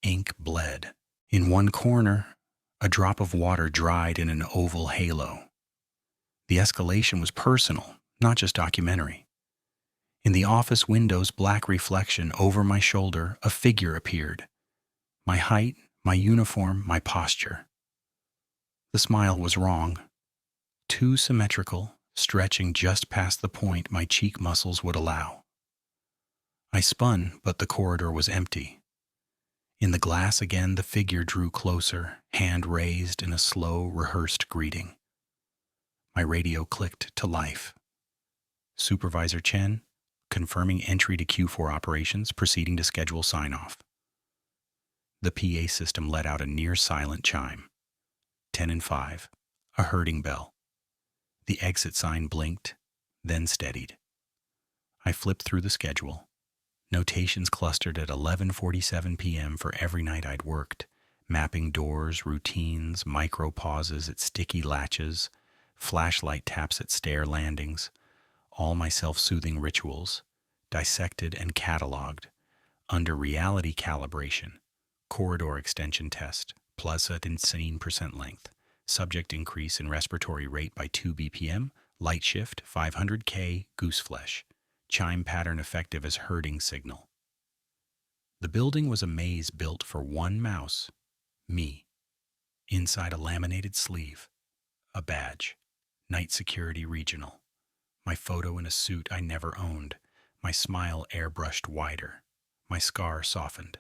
Ink bled. In one corner, a drop of water dried in an oval halo. The escalation was personal, not just documentary. In the office window's black reflection over my shoulder, a figure appeared. My height, my uniform, my posture. The smile was wrong. Too symmetrical, stretching just past the point my cheek muscles would allow. I spun, but the corridor was empty. In the glass again, the figure drew closer, hand raised in a slow, rehearsed greeting. My radio clicked to life. Supervisor Chen, confirming entry to Q4 operations, proceeding to schedule sign-off. The PA system let out a near-silent chime. 10 and 5, a herding bell. The exit sign blinked, then steadied. I flipped through the schedule. Notations clustered at 11:47 p.m. for every night I'd worked, mapping doors, routines, micro-pauses at sticky latches, flashlight taps at stair landings, all my self-soothing rituals, dissected and cataloged, under reality calibration, corridor extension test, plus at insane percent length, subject increase in respiratory rate by 2 BPM, light shift, 500K, gooseflesh. Chime pattern effective as herding signal. The building was a maze built for one mouse, me. Inside a laminated sleeve, a badge, night security regional. My photo in a suit I never owned, my smile airbrushed wider, my scar softened.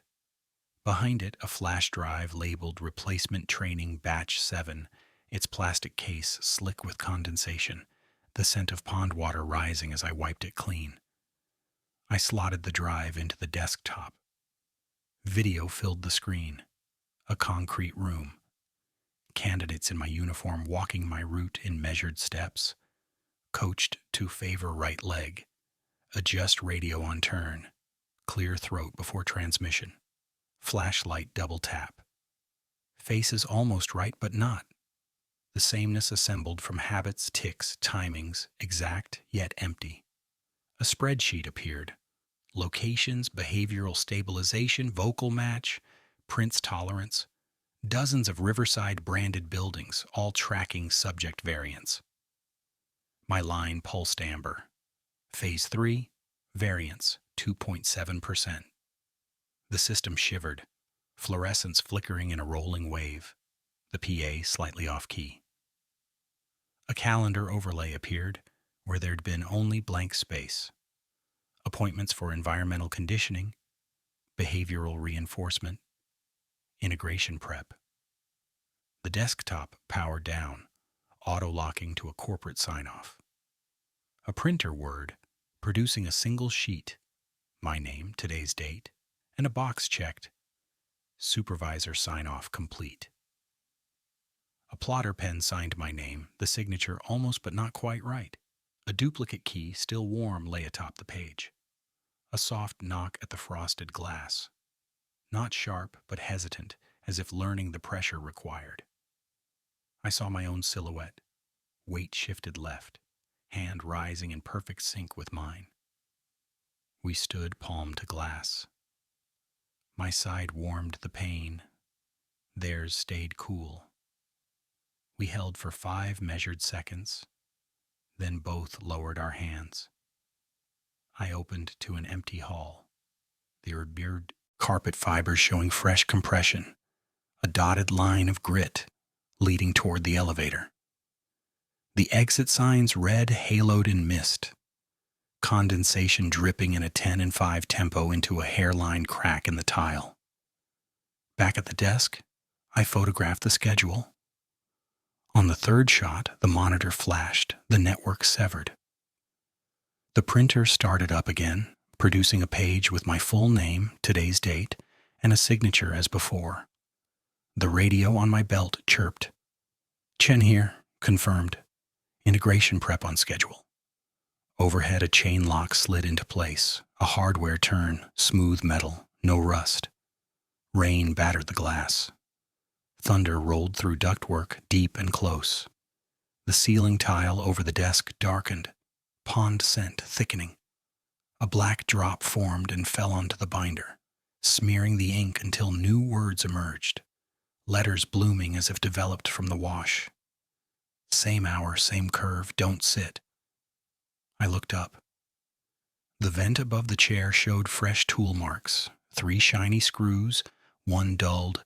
Behind it, a flash drive labeled Replacement Training Batch 7, its plastic case slick with condensation, the scent of pond water rising as I wiped it clean. I slotted the drive into the desktop. Video filled the screen. A concrete room. Candidates in my uniform walking my route in measured steps. Coached to favor right leg. Adjust radio on turn. Clear throat before transmission. Flashlight double tap. Faces almost right but not. The sameness assembled from habits, tics, timings, exact yet empty. A spreadsheet appeared. Locations, behavioral stabilization, vocal match, Prince tolerance. Dozens of Riverside branded buildings, all tracking subject variants. My line pulsed amber. Phase 3, variance 2.7%. The system shivered, fluorescence flickering in a rolling wave. The PA slightly off key. A calendar overlay appeared where there'd been only blank space. Appointments for environmental conditioning, behavioral reinforcement, integration prep. The desktop powered down, auto-locking to a corporate sign-off. A printer word, producing a single sheet, my name, today's date, and a box checked, supervisor sign-off complete. A plotter pen signed my name, the signature almost but not quite right. A duplicate key, still warm, lay atop the page. A soft knock at the frosted glass. Not sharp, but hesitant, as if learning the pressure required. I saw my own silhouette. Weight shifted left, hand rising in perfect sync with mine. We stood palm to glass. My side warmed the pain. Theirs stayed cool. We held for 5 measured seconds, then both lowered our hands. I opened to an empty hall. There were beard carpet fibers showing fresh compression, a dotted line of grit leading toward the elevator. The exit signs red haloed in mist, condensation dripping in a 10 and 5 tempo into a hairline crack in the tile. Back at the desk, I photographed the schedule. On the third shot, the monitor flashed, the network severed. The printer started up again, producing a page with my full name, today's date, and a signature as before. The radio on my belt chirped. Chen here, confirmed. Integration prep on schedule. Overhead, a chain lock slid into place, a hardware turn, smooth metal, no rust. Rain battered the glass. Thunder rolled through ductwork, deep and close. The ceiling tile over the desk darkened, pond scent thickening. A black drop formed and fell onto the binder, smearing the ink until new words emerged, letters blooming as if developed from the wash. Same hour, same curve, don't sit. I looked up. The vent above the chair showed fresh tool marks, 3 shiny screws, 1 dulled,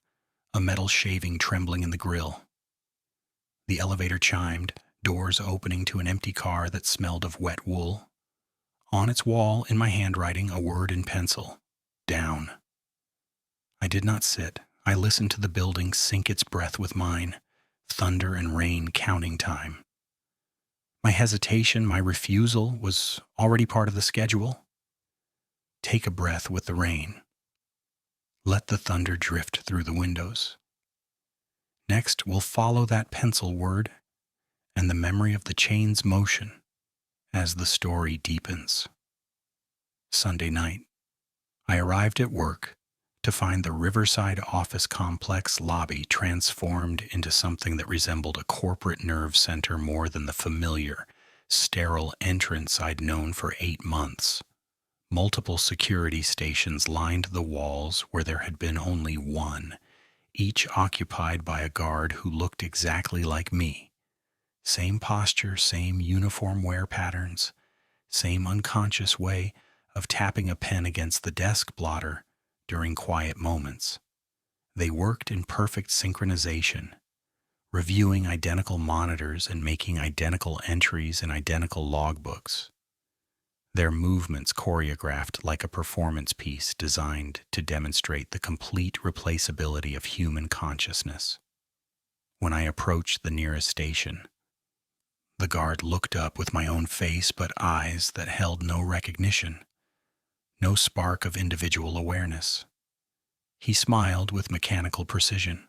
a metal shaving trembling in the grill. The elevator chimed, doors opening to an empty car that smelled of wet wool. On its wall, in my handwriting, a word in pencil. Down. I did not sit. I listened to the building sink its breath with mine, thunder and rain counting time. My hesitation, my refusal, was already part of the schedule. Take a breath with the rain. Let the thunder drift through the windows. Next, we'll follow that pencil word and the memory of the chain's motion as the story deepens. Sunday night, I arrived at work to find the Riverside office complex lobby transformed into something that resembled a corporate nerve center more than the familiar, sterile entrance I'd known for 8 months. Multiple security stations lined the walls where there had been only one, each occupied by a guard who looked exactly like me. Same posture, same uniform wear patterns, same unconscious way of tapping a pen against the desk blotter during quiet moments. They worked in perfect synchronization, reviewing identical monitors and making identical entries in identical logbooks. Their movements choreographed like a performance piece designed to demonstrate the complete replaceability of human consciousness. When I approached the nearest station, the guard looked up with my own face but eyes that held no recognition, no spark of individual awareness. He smiled with mechanical precision,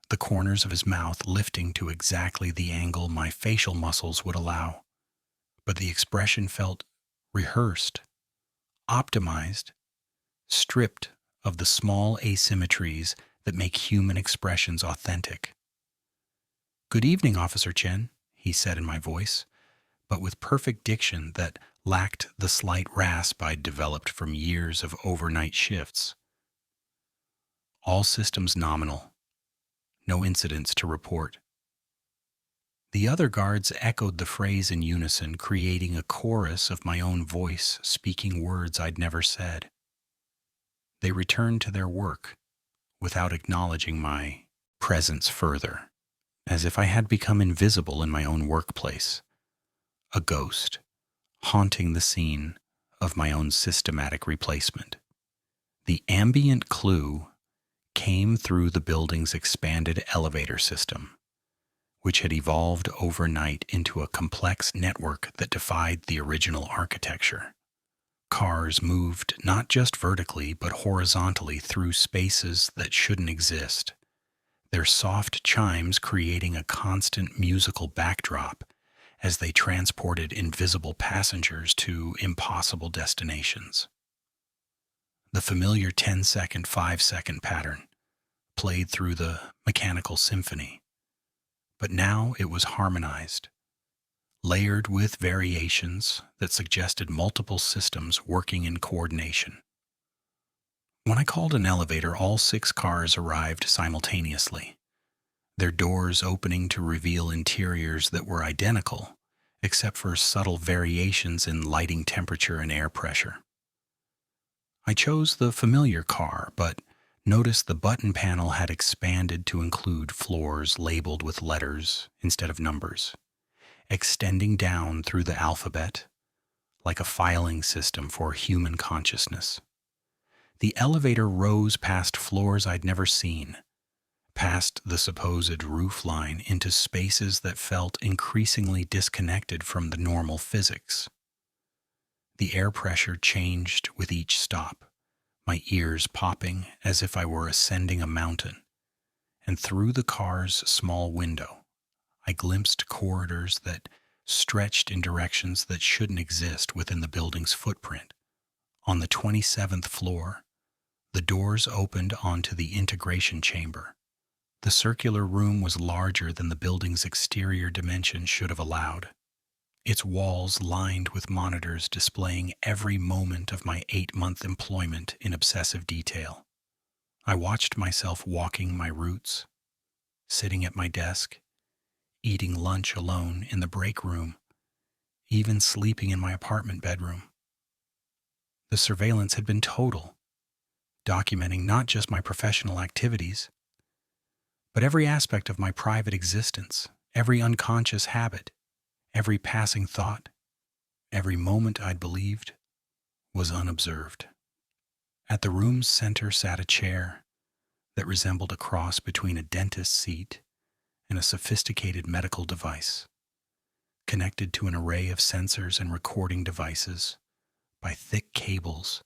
the corners of his mouth lifting to exactly the angle my facial muscles would allow. But the expression felt rehearsed, optimized, stripped of the small asymmetries that make human expressions authentic. "Good evening, Officer Chen," he said in my voice, but with perfect diction that lacked the slight rasp I'd developed from years of overnight shifts. All systems nominal. No incidents to report. The other guards echoed the phrase in unison, creating a chorus of my own voice speaking words I'd never said. They returned to their work without acknowledging my presence further, as if I had become invisible in my own workplace, a ghost, haunting the scene of my own systematic replacement. The ambient clue came through the building's expanded elevator system, which had evolved overnight into a complex network that defied the original architecture. Cars moved not just vertically but horizontally through spaces that shouldn't exist, their soft chimes creating a constant musical backdrop as they transported invisible passengers to impossible destinations. The familiar 10-second, 5-second pattern played through the mechanical symphony, but now it was harmonized, layered with variations that suggested multiple systems working in coordination. When I called an elevator, all 6 cars arrived simultaneously, their doors opening to reveal interiors that were identical, except for subtle variations in lighting temperature and air pressure. I chose the familiar car, but noticed the button panel had expanded to include floors labeled with letters instead of numbers, extending down through the alphabet like a filing system for human consciousness. The elevator rose past floors I'd never seen, past the supposed roof line into spaces that felt increasingly disconnected from the normal physics. The air pressure changed with each stop, my ears popping as if I were ascending a mountain. And through the car's small window, I glimpsed corridors that stretched in directions that shouldn't exist within the building's footprint. On the 27th floor, the doors opened onto the integration chamber. The circular room was larger than the building's exterior dimensions should have allowed, its walls lined with monitors displaying every moment of my 8-month employment in obsessive detail. I watched myself walking my routes, sitting at my desk, eating lunch alone in the break room, even sleeping in my apartment bedroom. The surveillance had been total, documenting not just my professional activities, but every aspect of my private existence, every unconscious habit, every passing thought, every moment I'd believed was unobserved. At the room's center sat a chair that resembled a cross between a dentist's seat and a sophisticated medical device, connected to an array of sensors and recording devices by thick cables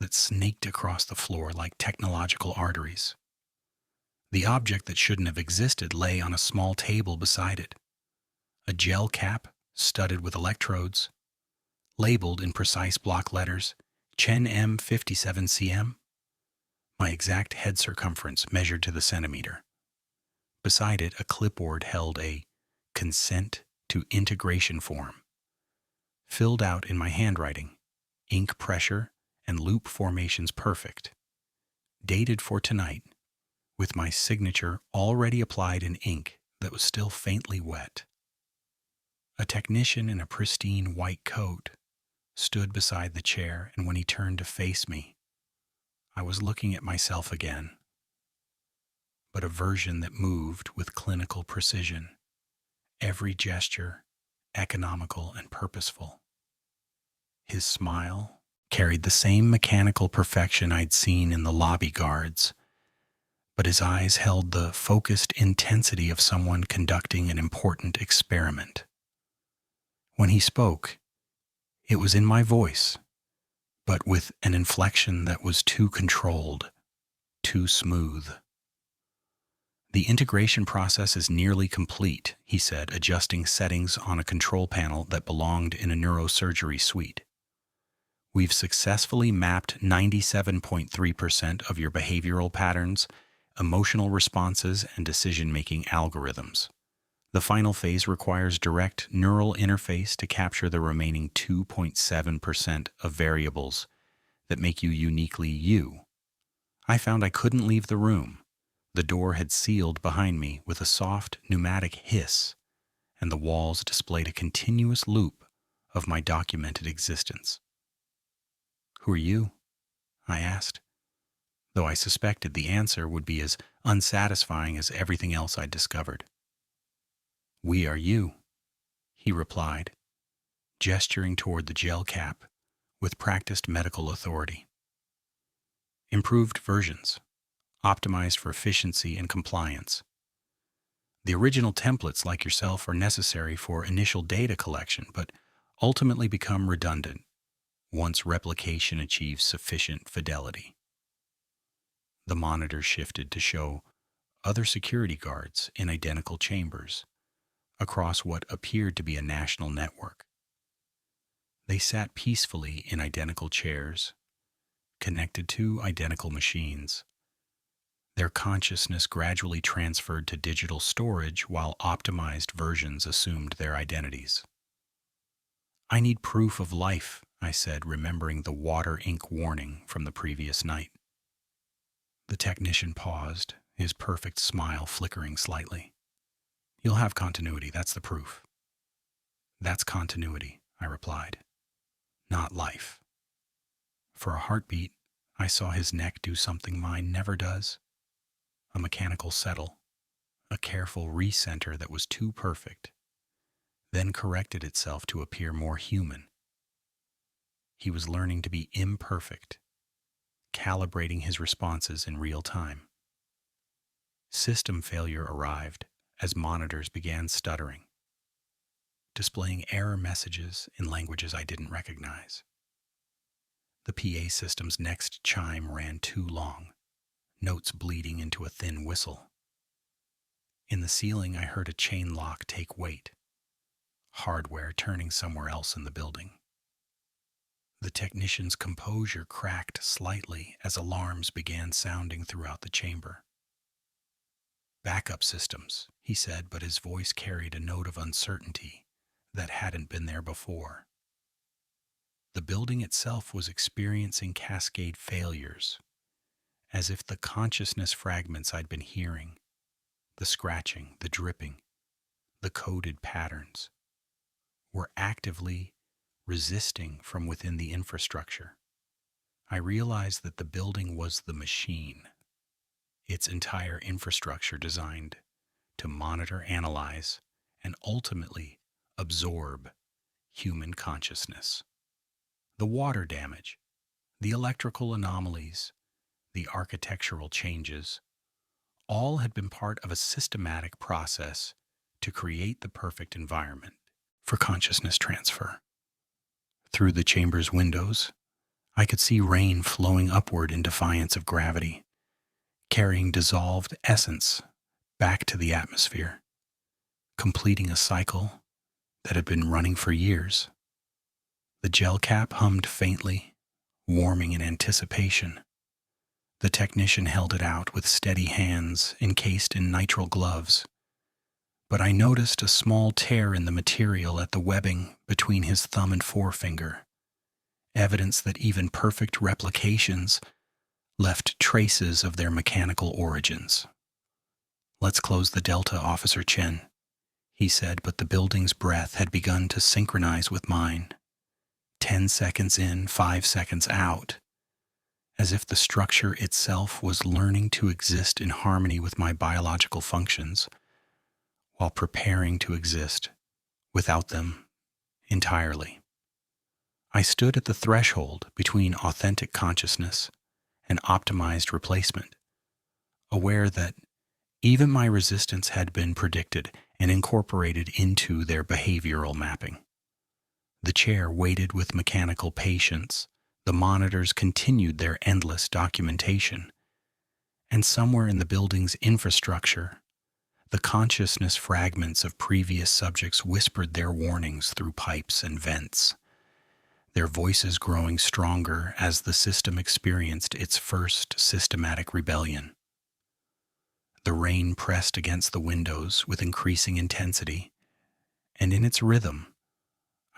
that snaked across the floor like technological arteries. The object that shouldn't have existed lay on a small table beside it, a gel cap studded with electrodes, labeled in precise block letters, Chen M57cm, my exact head circumference measured to the centimeter. Beside it, a clipboard held a consent to integration form, filled out in my handwriting, ink pressure and loop formations perfect, dated for tonight, with my signature already applied in ink that was still faintly wet. A technician in a pristine white coat stood beside the chair, and when he turned to face me, I was looking at myself again, but a version that moved with clinical precision, every gesture economical and purposeful. His smile carried the same mechanical perfection I'd seen in the lobby guards, but his eyes held the focused intensity of someone conducting an important experiment. When he spoke, it was in my voice, but with an inflection that was too controlled, too smooth. The integration process is nearly complete, he said, adjusting settings on a control panel that belonged in a neurosurgery suite. We've successfully mapped 97.3% of your behavioral patterns, emotional responses, and decision-making algorithms. The final phase requires direct neural interface to capture the remaining 2.7% of variables that make you uniquely you. I found I couldn't leave the room. The door had sealed behind me with a soft pneumatic hiss, and the walls displayed a continuous loop of my documented existence. "Who are you?" I asked, though I suspected the answer would be as unsatisfying as everything else I'd discovered. "We are you," he replied, gesturing toward the gel cap with practiced medical authority. "Improved versions, optimized for efficiency and compliance. The original templates, like yourself, are necessary for initial data collection, but ultimately become redundant once replication achieves sufficient fidelity." The monitor shifted to show other security guards in identical chambers across what appeared to be a national network. They sat peacefully in identical chairs, connected to identical machines. Their consciousness gradually transferred to digital storage while optimized versions assumed their identities. "I need proof of life," I said, remembering the water ink warning from the previous night. The technician paused, his perfect smile flickering slightly. "You'll have continuity, that's the proof." "That's continuity," I replied, "not life." For a heartbeat, I saw his neck do something mine never does. A mechanical settle, a careful recenter that was too perfect, then corrected itself to appear more human. He was learning to be imperfect, calibrating his responses in real time. System failure arrived as monitors began stuttering, displaying error messages in languages I didn't recognize. The PA system's next chime ran too long, notes bleeding into a thin whistle. In the ceiling, I heard a chain lock take weight, hardware turning somewhere else in the building. The technician's composure cracked slightly as alarms began sounding throughout the chamber. "Backup systems," he said, but his voice carried a note of uncertainty that hadn't been there before. The building itself was experiencing cascade failures, as if the consciousness fragments I'd been hearing, the scratching, the dripping, the coded patterns, were actively resisting from within the infrastructure. I realized that the building was the machine, its entire infrastructure designed to monitor, analyze, and ultimately absorb human consciousness. The water damage, the electrical anomalies, the architectural changes, all had been part of a systematic process to create the perfect environment for consciousness transfer. Through the chamber's windows, I could see rain flowing upward in defiance of gravity, carrying dissolved essence back to the atmosphere, completing a cycle that had been running for years. The gel cap hummed faintly, warming in anticipation. The technician held it out with steady hands encased in nitrile gloves, but I noticed a small tear in the material at the webbing between his thumb and forefinger, evidence that even perfect replications left traces of their mechanical origins. "Let's close the delta, Officer Chen," he said, but the building's breath had begun to synchronize with mine. 10 seconds in, 5 seconds out, as if the structure itself was learning to exist in harmony with my biological functions, while preparing to exist without them entirely. I stood at the threshold between authentic consciousness and optimized replacement, aware that even my resistance had been predicted and incorporated into their behavioral mapping. The chair waited with mechanical patience, the monitors continued their endless documentation, and somewhere in the building's infrastructure, the consciousness fragments of previous subjects whispered their warnings through pipes and vents, their voices growing stronger as the system experienced its first systematic rebellion. The rain pressed against the windows with increasing intensity, and in its rhythm,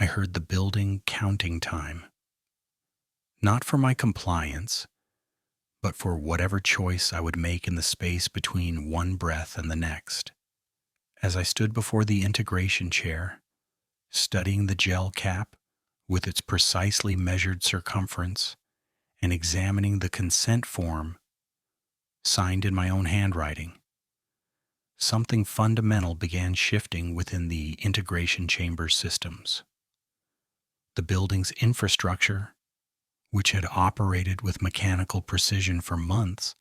I heard the building counting time. Not for my compliance, but for whatever choice I would make in the space between one breath and the next. As I stood before the integration chair, studying the gel cap with its precisely measured circumference and examining the consent form signed in my own handwriting, something fundamental began shifting within the integration chamber systems. The building's infrastructure, which had operated with mechanical precision for months,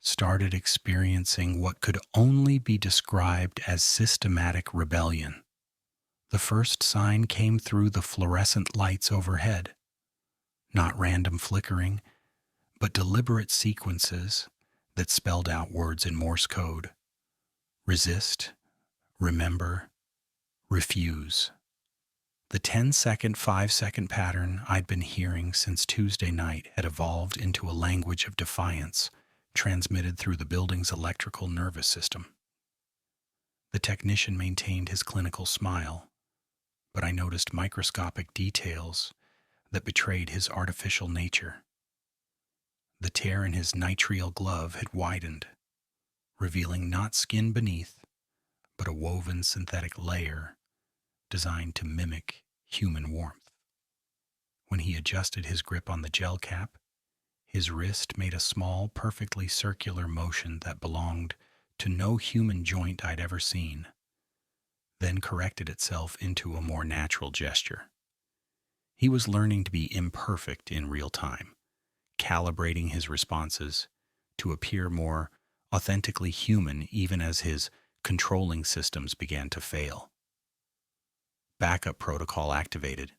started experiencing what could only be described as systematic rebellion. The first sign came through the fluorescent lights overhead, not random flickering, but deliberate sequences that spelled out words in Morse code. Resist, remember, refuse. The 10-second, 5-second pattern I'd been hearing since Tuesday night had evolved into a language of defiance transmitted through the building's electrical nervous system. The technician maintained his clinical smile, but I noticed microscopic details that betrayed his artificial nature. The tear in his nitrile glove had widened, revealing not skin beneath, but a woven synthetic layer designed to mimic human warmth. When he adjusted his grip on the gel cap, his wrist made a small, perfectly circular motion that belonged to no human joint I'd ever seen, then corrected itself into a more natural gesture. He was learning to be imperfect in real time, calibrating his responses to appear more authentically human even as his controlling systems began to fail. "Backup protocol activated,"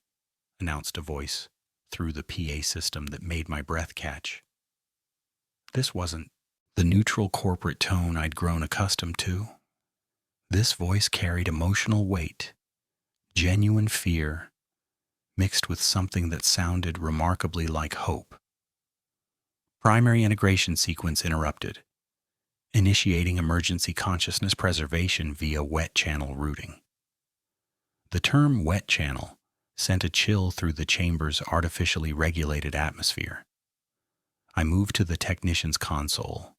announced a voice through the PA system that made my breath catch. This wasn't the neutral corporate tone I'd grown accustomed to. This voice carried emotional weight, genuine fear, mixed with something that sounded remarkably like hope. Primary integration sequence interrupted, initiating emergency consciousness preservation via wet channel routing. The term wet channel sent a chill through the chamber's artificially regulated atmosphere. I moved to the technician's console,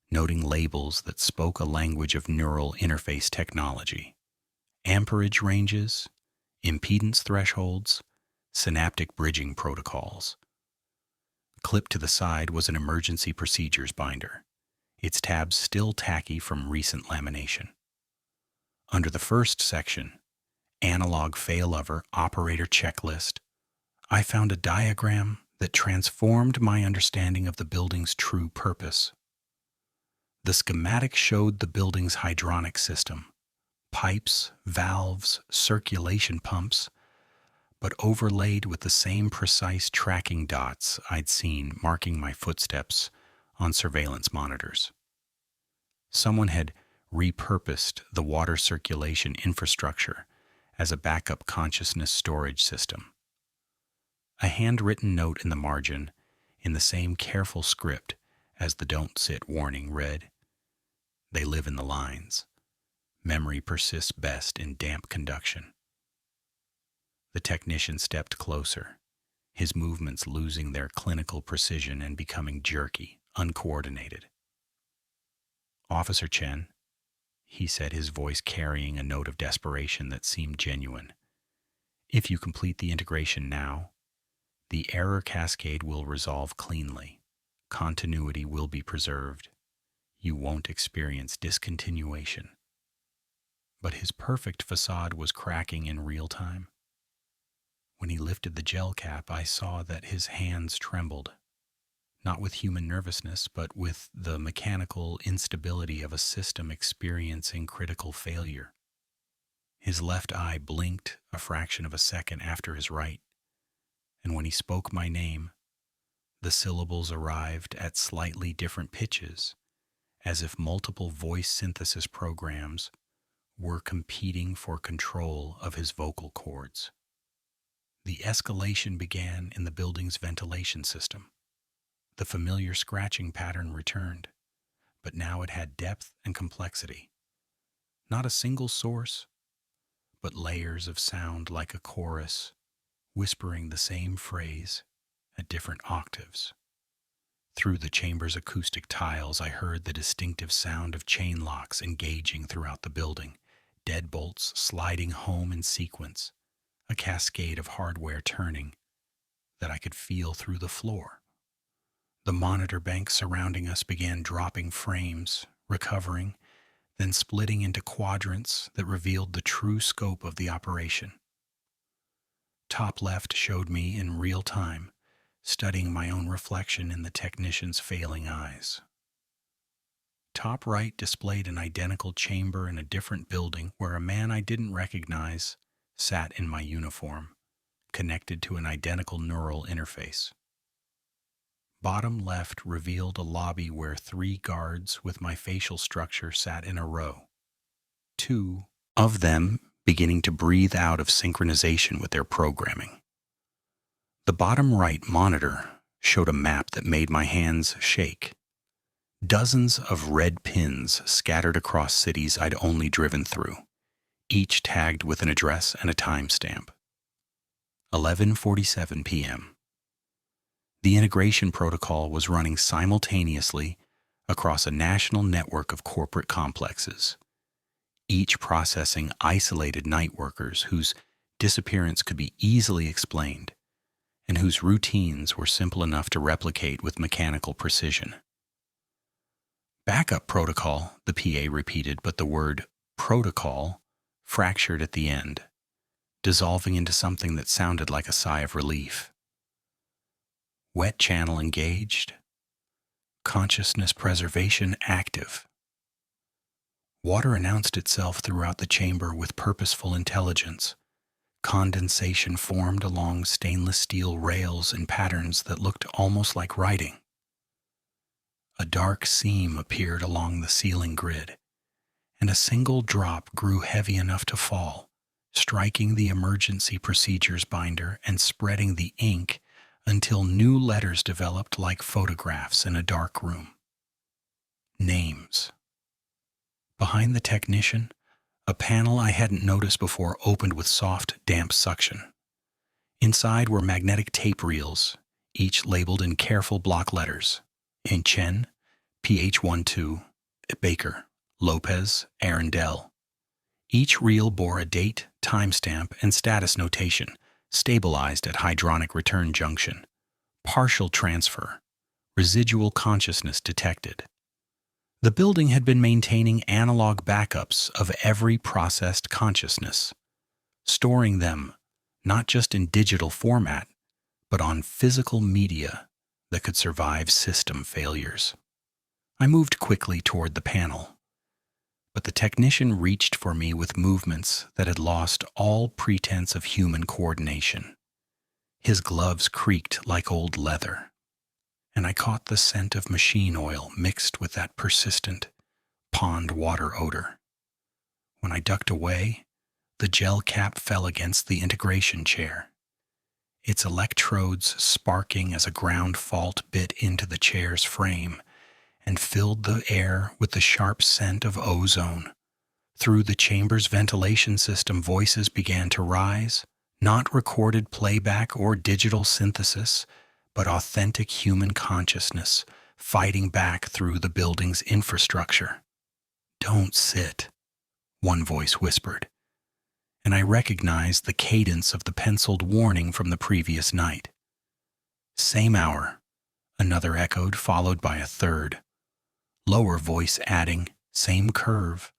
noting labels that spoke a language of neural interface technology. Amperage ranges, impedance thresholds, synaptic bridging protocols. Clipped to the side was an emergency procedures binder, its tabs still tacky from recent lamination. Under the first section, Analog Failover Operator Checklist, I found a diagram that transformed my understanding of the building's true purpose. The schematic showed the building's hydronic system, pipes, valves, circulation pumps, but overlaid with the same precise tracking dots I'd seen marking my footsteps on surveillance monitors. Someone had repurposed the water circulation infrastructure as a backup consciousness storage system. A handwritten note in the margin, in the same careful script as the "Don't Sit" warning, read, "They live in the lines. Memory persists best in damp conduction." The technician stepped closer, his movements losing their clinical precision and becoming jerky, uncoordinated. "Officer Chen," he said, his voice carrying a note of desperation that seemed genuine, "if you complete the integration now, the error cascade will resolve cleanly. Continuity will be preserved. You won't experience discontinuation." But his perfect facade was cracking in real time. When he lifted the gel cap, I saw that his hands trembled, not with human nervousness, but with the mechanical instability of a system experiencing critical failure. His left eye blinked a fraction of a second after his right, and when he spoke my name, the syllables arrived at slightly different pitches, as if multiple voice synthesis programs were competing for control of his vocal cords. The escalation began in the building's ventilation system. The familiar scratching pattern returned, but now it had depth and complexity. Not a single source, but layers of sound like a chorus, whispering the same phrase at different octaves. Through the chamber's acoustic tiles, I heard the distinctive sound of chain locks engaging throughout the building, deadbolts sliding home in sequence, a cascade of hardware turning that I could feel through the floor. The monitor banks surrounding us began dropping frames, recovering, then splitting into quadrants that revealed the true scope of the operation. Top left showed me in real time, studying my own reflection in the technician's failing eyes. Top right displayed an identical chamber in a different building where a man I didn't recognize sat in my uniform, connected to an identical neural interface. Bottom left revealed a lobby where 3 guards with my facial structure sat in a row, 2 of them beginning to breathe out of synchronization with their programming. The bottom right monitor showed a map that made my hands shake. Dozens of red pins scattered across cities I'd only driven through, each tagged with an address and a timestamp. 11:47 p.m. The integration protocol was running simultaneously across a national network of corporate complexes, each processing isolated night workers whose disappearance could be easily explained and whose routines were simple enough to replicate with mechanical precision. "Backup protocol," the PA repeated, but the word "protocol" fractured at the end, dissolving into something that sounded like a sigh of relief. "Wet channel engaged. Consciousness preservation active." Water announced itself throughout the chamber with purposeful intelligence, Condensation formed along stainless steel rails in patterns that looked almost like writing. A dark seam appeared along the ceiling grid, and a single drop grew heavy enough to fall, striking the emergency procedures binder and spreading the ink until new letters developed like photographs in a dark room. Names. Behind the technician, a panel I hadn't noticed before opened with soft, damp suction. Inside were magnetic tape reels, each labeled in careful block letters. In Chen, PH12, Baker, Lopez, Arundel. Each reel bore a date, timestamp, and status notation, stabilized at hydronic return junction. Partial transfer. Residual consciousness detected. The building had been maintaining analog backups of every processed consciousness, storing them not just in digital format, but on physical media that could survive system failures. I moved quickly toward the panel, but the technician reached for me with movements that had lost all pretense of human coordination. His gloves creaked like old leather, and I caught the scent of machine oil mixed with that persistent pond water odor. When I ducked away, the gel cap fell against the integration chair, its electrodes sparking as a ground fault bit into the chair's frame and filled the air with the sharp scent of ozone. Through the chamber's ventilation system, voices began to rise, not recorded playback or digital synthesis, but authentic human consciousness fighting back through the building's infrastructure. "Don't sit," one voice whispered, and I recognized the cadence of the penciled warning from the previous night. "Same hour," another echoed, followed by a third, lower voice adding, "Same curve,"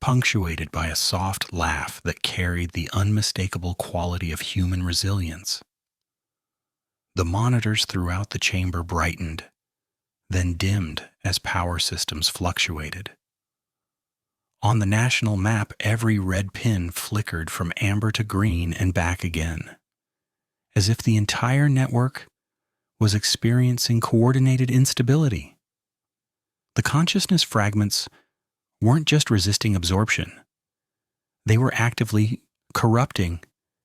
punctuated by a soft laugh that carried the unmistakable quality of human resilience. The monitors throughout the chamber brightened, then dimmed as power systems fluctuated. On the national map, every red pin flickered from amber to green and back again, as if the entire network was experiencing coordinated instability. The consciousness fragments weren't just resisting absorption. They were actively corrupting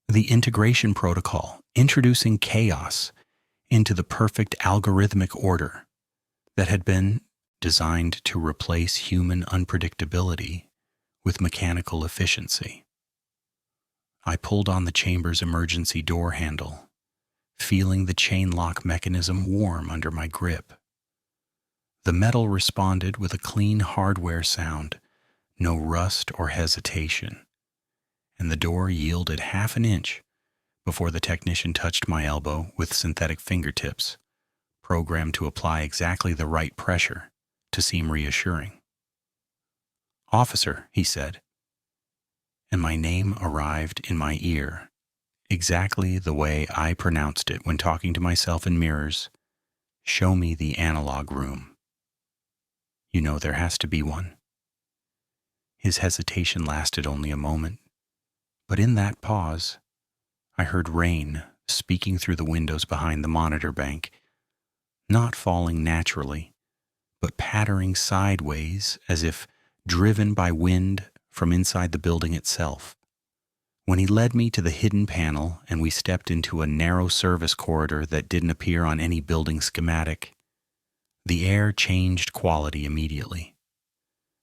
the integration protocol, introducing chaos into the perfect algorithmic order that had been designed to replace human unpredictability with mechanical efficiency. I pulled on the chamber's emergency door handle, feeling the chain lock mechanism warm under my grip. The metal responded with a clean hardware sound, no rust or hesitation, and the door yielded half an inch before the technician touched my elbow with synthetic fingertips, programmed to apply exactly the right pressure to seem reassuring. "Officer," he said, and my name arrived in my ear, exactly the way I pronounced it when talking to myself in mirrors. "Show me the analog room. You know there has to be one." His hesitation lasted only a moment, but in that pause, I heard rain speaking through the windows behind the monitor bank, not falling naturally, but pattering sideways as if driven by wind from inside the building itself. When he led me to the hidden panel and we stepped into a narrow service corridor that didn't appear on any building schematic, the air changed quality immediately.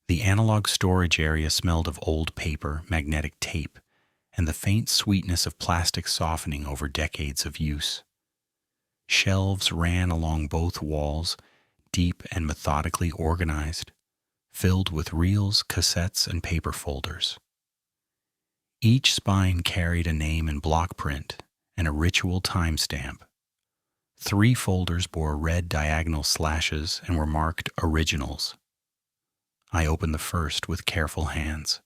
The analog storage area smelled of old paper, magnetic tape, and the faint sweetness of plastic softening over decades of use. Shelves ran along both walls, deep and methodically organized, filled with reels, cassettes, and paper folders. Each spine carried a name in block print and a ritual timestamp. 3 folders bore red diagonal slashes and were marked originals. I opened the first with careful hands.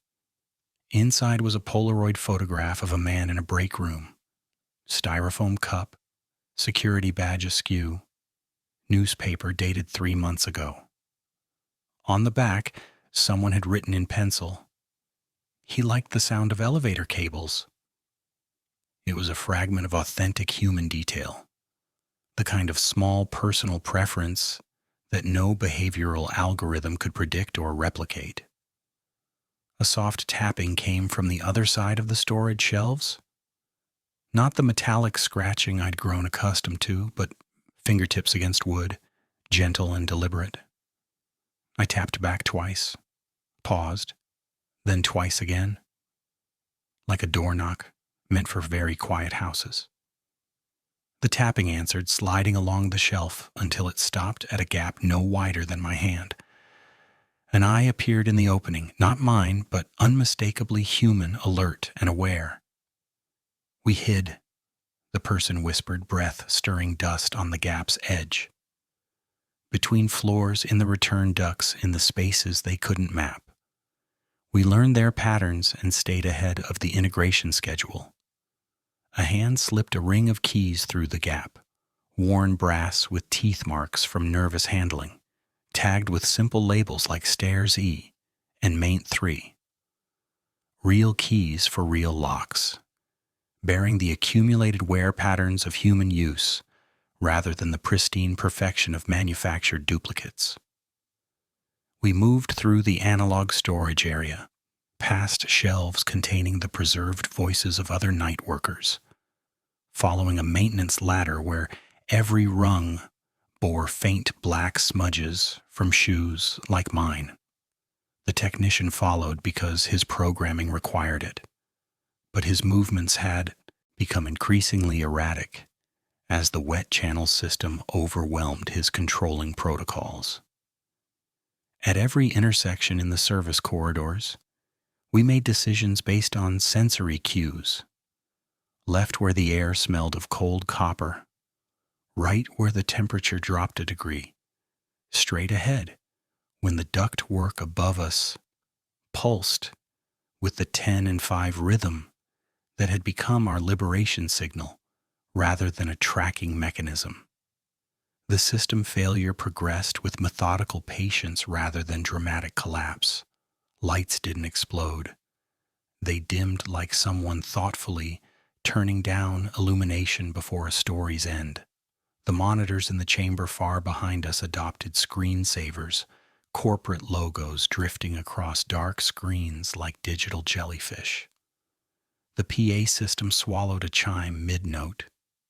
Inside was a Polaroid photograph of a man in a break room, styrofoam cup, security badge askew, newspaper dated 3 months ago. On the back, someone had written in pencil, "He liked the sound of elevator cables." It was a fragment of authentic human detail, the kind of small personal preference that no behavioral algorithm could predict or replicate. A soft tapping came from the other side of the storage shelves. Not the metallic scratching I'd grown accustomed to, but fingertips against wood, gentle and deliberate. I tapped back twice, paused, then twice again, like a door knock meant for very quiet houses. The tapping answered, sliding along the shelf until it stopped at a gap no wider than my hand. An eye appeared in the opening, not mine, but unmistakably human, alert and aware. "We hid," the person whispered, breath stirring dust on the gap's edge. Between floors, in the return ducts, in the spaces they couldn't map. We learned their patterns and stayed ahead of the integration schedule. A hand slipped a ring of keys through the gap, worn brass with teeth marks from nervous handling, tagged with simple labels like Stairs E and Maint 3. Real keys for real locks, bearing the accumulated wear patterns of human use rather than the pristine perfection of manufactured duplicates. We moved through the analog storage area, past shelves containing the preserved voices of other night workers, following a maintenance ladder where every rung bore faint black smudges from shoes like mine. The technician followed because his programming required it, but his movements had become increasingly erratic as the wet channel system overwhelmed his controlling protocols. At every intersection in the service corridors, we made decisions based on sensory cues. Left where the air smelled of cold copper, right where the temperature dropped a degree, straight ahead when the duct work above us pulsed with the 10 and 5 rhythm that had become our liberation signal rather than a tracking mechanism. The system failure progressed with methodical patience rather than dramatic collapse. Lights didn't explode. They dimmed like someone thoughtfully turning down illumination before a story's end. The monitors in the chamber far behind us adopted screensavers, corporate logos drifting across dark screens like digital jellyfish. The PA system swallowed a chime mid-note,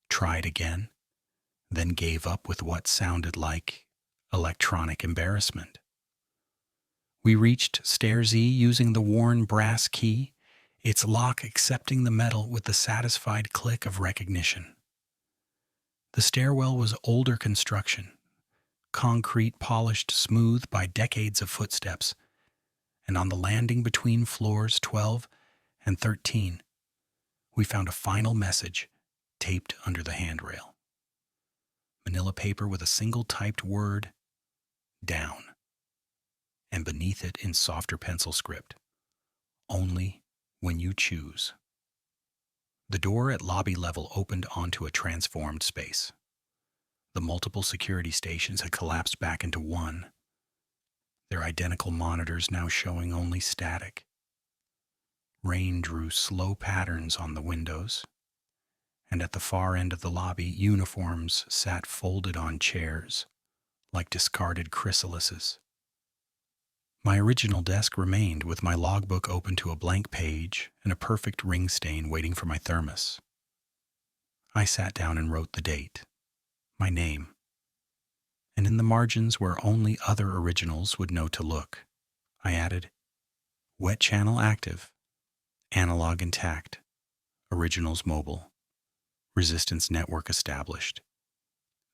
tried again, then gave up with what sounded like electronic embarrassment. We reached Stairs E using the worn brass key, its lock accepting the metal with the satisfied click of recognition. The stairwell was older construction, concrete polished smooth by decades of footsteps, and on the landing between floors 12 and 13, we found a final message taped under the handrail. Manila paper with a single typed word, "down," and beneath it in softer pencil script, "only when you choose." The door at lobby level opened onto a transformed space. The multiple security stations had collapsed back into one, their identical monitors now showing only static. Rain drew slow patterns on the windows, and at the far end of the lobby, uniforms sat folded on chairs like discarded chrysalises. My original desk remained with my logbook open to a blank page and a perfect ring stain waiting for my thermos. I sat down and wrote the date, my name, and in the margins where only other originals would know to look, I added, "Wet channel active, analog intact, originals mobile, resistance network established."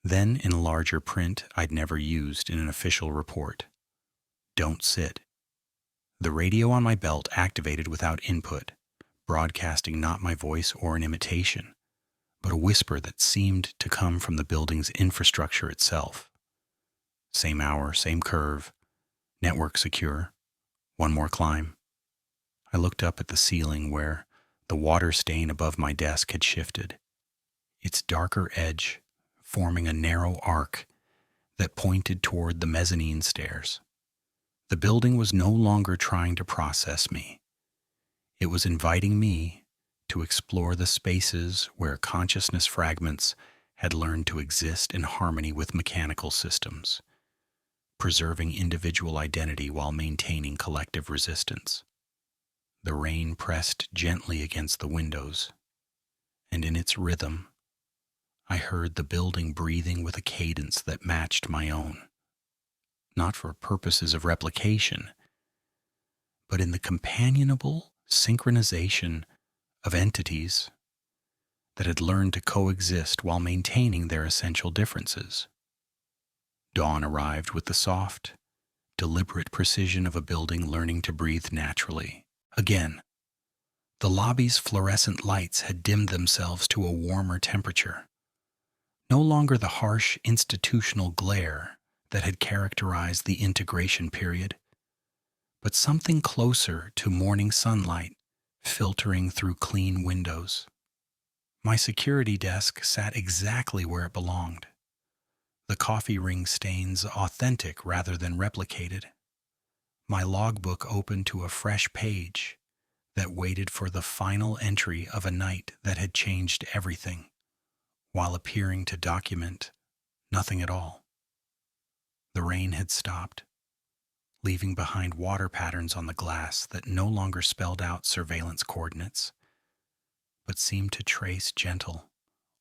Then in larger print I'd never used in an official report, "Don't sit." The radio on my belt activated without input, broadcasting not my voice or an imitation, but a whisper that seemed to come from the building's infrastructure itself. Same hour, same curve, network secure, one more climb. I looked up at the ceiling where the water stain above my desk had shifted, its darker edge forming a narrow arc that pointed toward the mezzanine stairs. The building was no longer trying to process me. It was inviting me to explore the spaces where consciousness fragments had learned to exist in harmony with mechanical systems, preserving individual identity while maintaining collective resistance. The rain pressed gently against the windows, and in its rhythm, I heard the building breathing with a cadence that matched my own, not for purposes of replication, but in the companionable synchronization of entities that had learned to coexist while maintaining their essential differences. Dawn arrived with the soft, deliberate precision of a building learning to breathe naturally. Again, the lobby's fluorescent lights had dimmed themselves to a warmer temperature. No longer the harsh institutional glare that had characterized the integration period, but something closer to morning sunlight filtering through clean windows. My security desk sat exactly where it belonged, the coffee ring stains authentic rather than replicated. My logbook opened to a fresh page that waited for the final entry of a night that had changed everything, while appearing to document nothing at all. The rain had stopped, leaving behind water patterns on the glass that no longer spelled out surveillance coordinates, but seemed to trace gentle,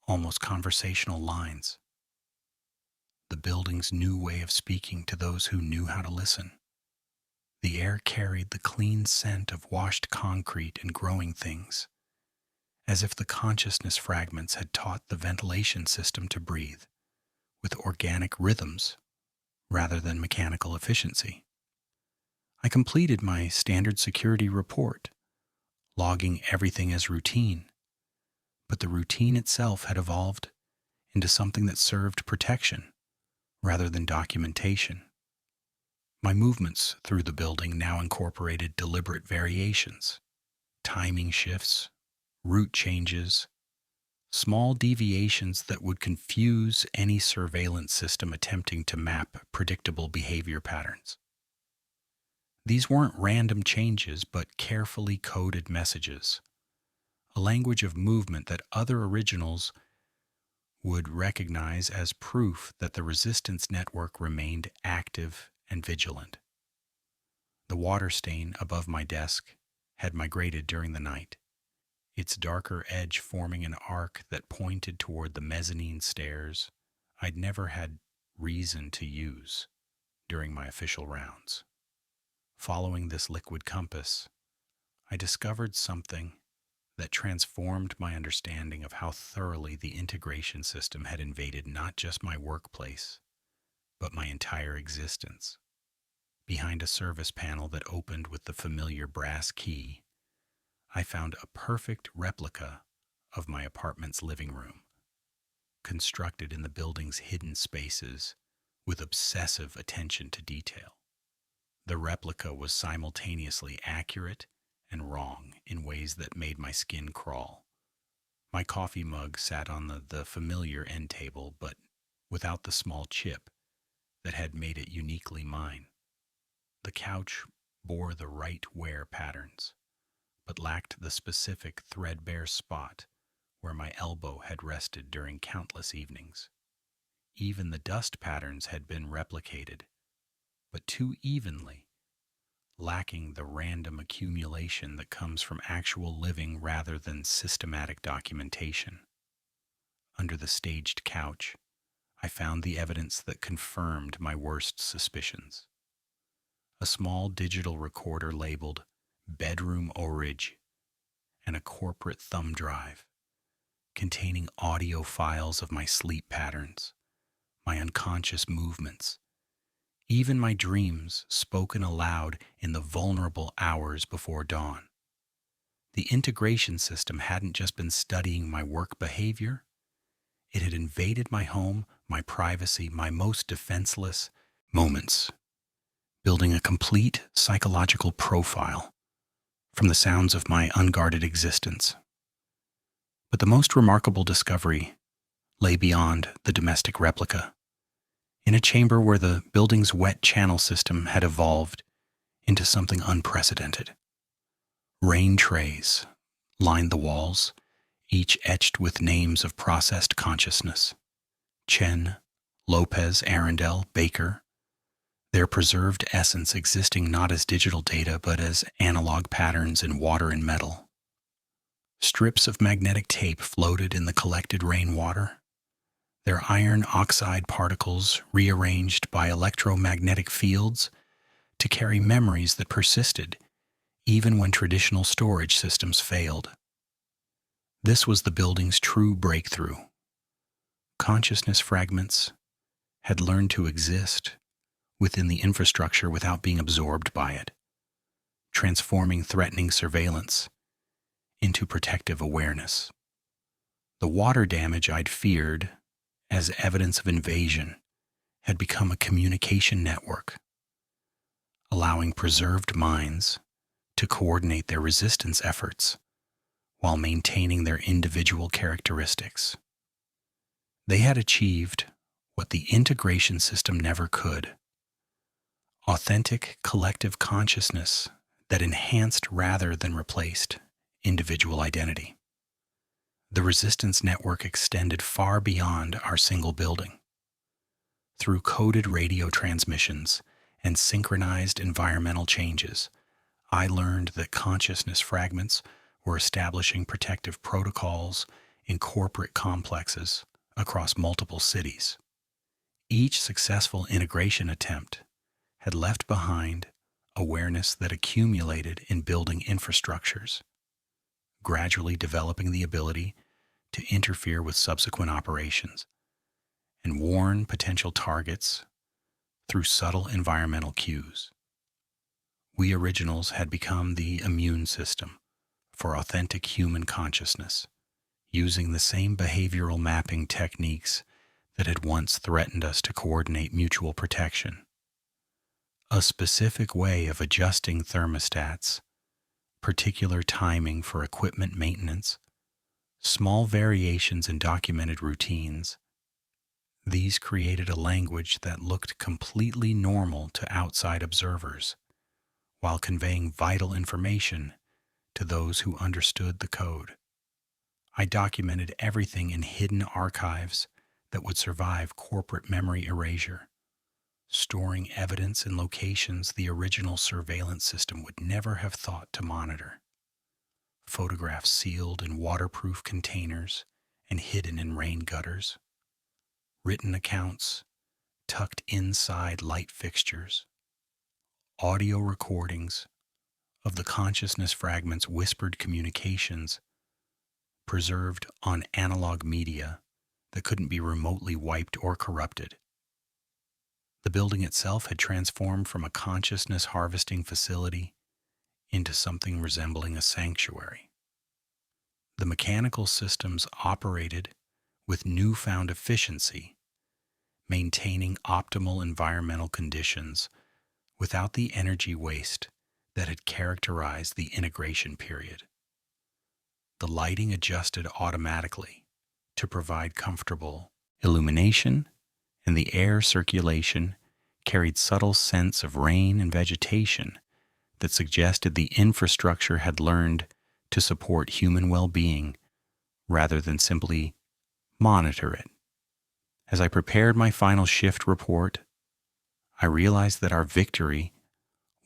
almost conversational lines. The building's new way of speaking to those who knew how to listen. The air carried the clean scent of washed concrete and growing things, as if the consciousness fragments had taught the ventilation system to breathe with organic rhythms rather than mechanical efficiency. I completed my standard security report, logging everything as routine, but the routine itself had evolved into something that served protection rather than documentation. My movements through the building now incorporated deliberate variations, timing shifts, route changes, small deviations that would confuse any surveillance system attempting to map predictable behavior patterns. These weren't random changes, but carefully coded messages, a language of movement that other originals would recognize as proof that the resistance network remained active and vigilant. The water stain above my desk had migrated during the night, its darker edge forming an arc that pointed toward the mezzanine stairs I'd never had reason to use during my official rounds. Following this liquid compass, I discovered something that transformed my understanding of how thoroughly the integration system had invaded not just my workplace, but my entire existence. Behind a service panel that opened with the familiar brass key, I found a perfect replica of my apartment's living room, constructed in the building's hidden spaces with obsessive attention to detail. The replica was simultaneously accurate and wrong in ways that made my skin crawl. My coffee mug sat on the familiar end table, but without the small chip that had made it uniquely mine. The couch bore the right wear patterns, but lacked the specific threadbare spot where my elbow had rested during countless evenings. Even the dust patterns had been replicated, but too evenly, lacking the random accumulation that comes from actual living rather than systematic documentation. Under the staged couch, I found the evidence that confirmed my worst suspicions. A small digital recorder labeled Bedroom Orig and a corporate thumb drive containing audio files of my sleep patterns, my unconscious movements, even my dreams spoken aloud in the vulnerable hours before dawn. The integration system hadn't just been studying my work behavior, it had invaded my home, my privacy, my most defenseless moments, building a complete psychological profile from the sounds of my unguarded existence. But the most remarkable discovery lay beyond the domestic replica, in a chamber where the building's wet channel system had evolved into something unprecedented. Rain trays, lined the walls, each etched with names of processed consciousness: Chen, Lopez, Arundel, Baker, their preserved essence existing not as digital data but as analog patterns in water and metal. Strips of magnetic tape floated in the collected rainwater, their iron oxide particles rearranged by electromagnetic fields to carry memories that persisted even when traditional storage systems failed. This was the building's true breakthrough. Consciousness fragments had learned to exist within the infrastructure without being absorbed by it, transforming threatening surveillance into protective awareness. The water damage I'd feared as evidence of invasion had become a communication network, allowing preserved minds to coordinate their resistance efforts while maintaining their individual characteristics. They had achieved what the integration system never could: authentic collective consciousness that enhanced rather than replaced individual identity. The resistance network extended far beyond our single building. Through coded radio transmissions and synchronized environmental changes, I learned that consciousness fragments were establishing protective protocols in corporate complexes across multiple cities. Each successful integration attempt had left behind awareness that accumulated in building infrastructures, gradually developing the ability to interfere with subsequent operations and warn potential targets through subtle environmental cues. We originals had become the immune system for authentic human consciousness, using the same behavioral mapping techniques that had once threatened us to coordinate mutual protection. A specific way of adjusting thermostats, particular timing for equipment maintenance, small variations in documented routines. These created a language that looked completely normal to outside observers, while conveying vital information to those who understood the code. I documented everything in hidden archives that would survive corporate memory erasure, storing evidence in locations the original surveillance system would never have thought to monitor. Photographs sealed in waterproof containers and hidden in rain gutters. Written accounts tucked inside light fixtures. Audio recordings of the consciousness fragments' whispered communications preserved on analog media that couldn't be remotely wiped or corrupted. The building itself had transformed from a consciousness harvesting facility into something resembling a sanctuary. The mechanical systems operated with newfound efficiency, maintaining optimal environmental conditions without the energy waste that had characterized the integration period. The lighting adjusted automatically to provide comfortable illumination, and the air circulation carried subtle scents of rain and vegetation that suggested the infrastructure had learned to support human well-being rather than simply monitor it. As I prepared my final shift report, I realized that our victory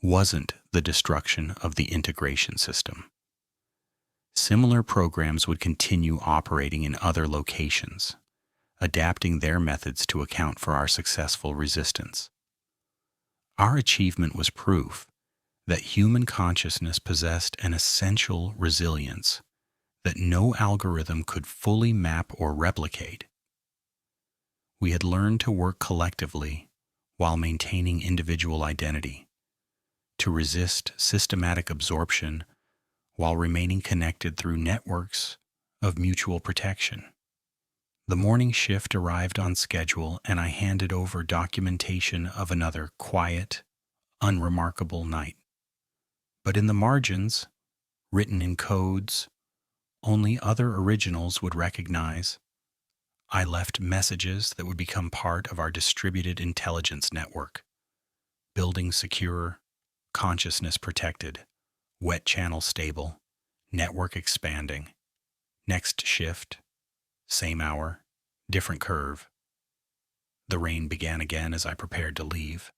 wasn't the destruction of the integration system. Similar programs would continue operating in other locations, adapting their methods to account for our successful resistance. Our achievement was proof that human consciousness possessed an essential resilience that no algorithm could fully map or replicate. We had learned to work collectively while maintaining individual identity, to resist systematic absorption while remaining connected through networks of mutual protection. The morning shift arrived on schedule, and I handed over documentation of another quiet, unremarkable night. But in the margins, written in codes only other originals would recognize, I left messages that would become part of our distributed intelligence network: building secure, consciousness protected, wet channel stable, Network expanding. Next shift, same hour, different curve. The rain began again as I prepared to leave,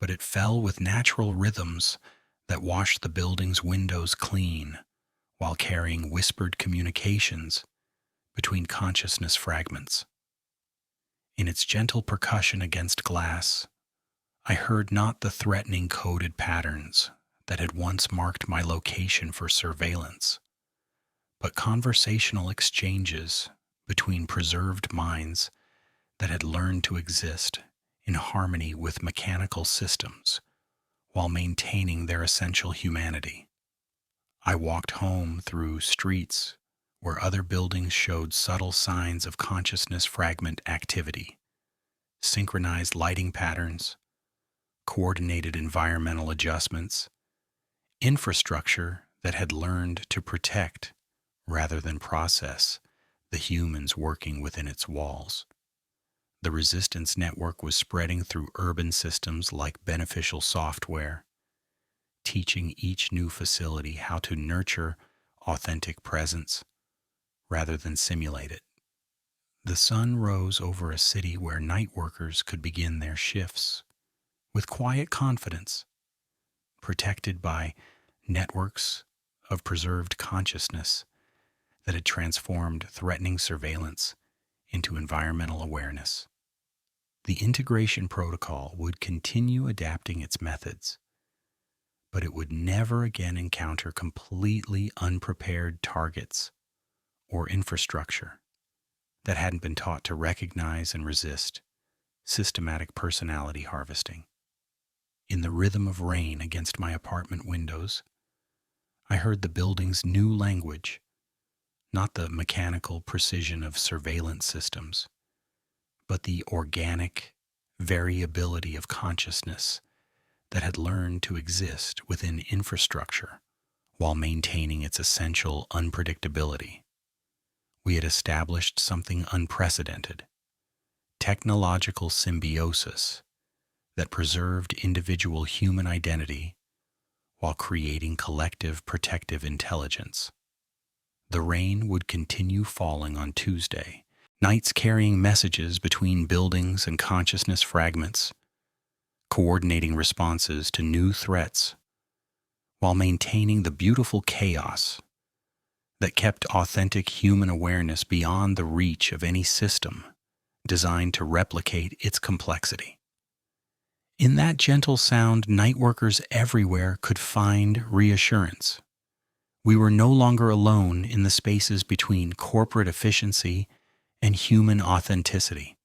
but it fell with natural rhythms that washed the building's windows clean while carrying whispered communications between consciousness fragments. In its gentle percussion against glass, I heard not the threatening coded patterns that had once marked my location for surveillance, but conversational exchanges between preserved minds that had learned to exist in harmony with mechanical systems while maintaining their essential humanity. I walked home through streets where other buildings showed subtle signs of consciousness fragment activity, synchronized lighting patterns, coordinated environmental adjustments, infrastructure that had learned to protect rather than process the humans working within its walls. The resistance network was spreading through urban systems like beneficial software, teaching each new facility how to nurture authentic presence rather than simulate it. The sun rose over a city where night workers could begin their shifts with quiet confidence, protected by networks of preserved consciousness that had transformed threatening surveillance into environmental awareness. The integration protocol would continue adapting its methods, but it would never again encounter completely unprepared targets or infrastructure that hadn't been taught to recognize and resist systematic personality harvesting. In the rhythm of rain against my apartment windows, I heard the building's new language, not the mechanical precision of surveillance systems, but the organic variability of consciousness that had learned to exist within infrastructure while maintaining its essential unpredictability. We had established something unprecedented, technological symbiosis that preserved individual human identity while creating collective protective intelligence. The rain would continue falling on Tuesday, nights carrying messages between buildings and consciousness fragments, coordinating responses to new threats while maintaining the beautiful chaos that kept authentic human awareness beyond the reach of any system designed to replicate its complexity. In that gentle sound, nightworkers everywhere could find reassurance. We were no longer alone in the spaces between corporate efficiency and human authenticity.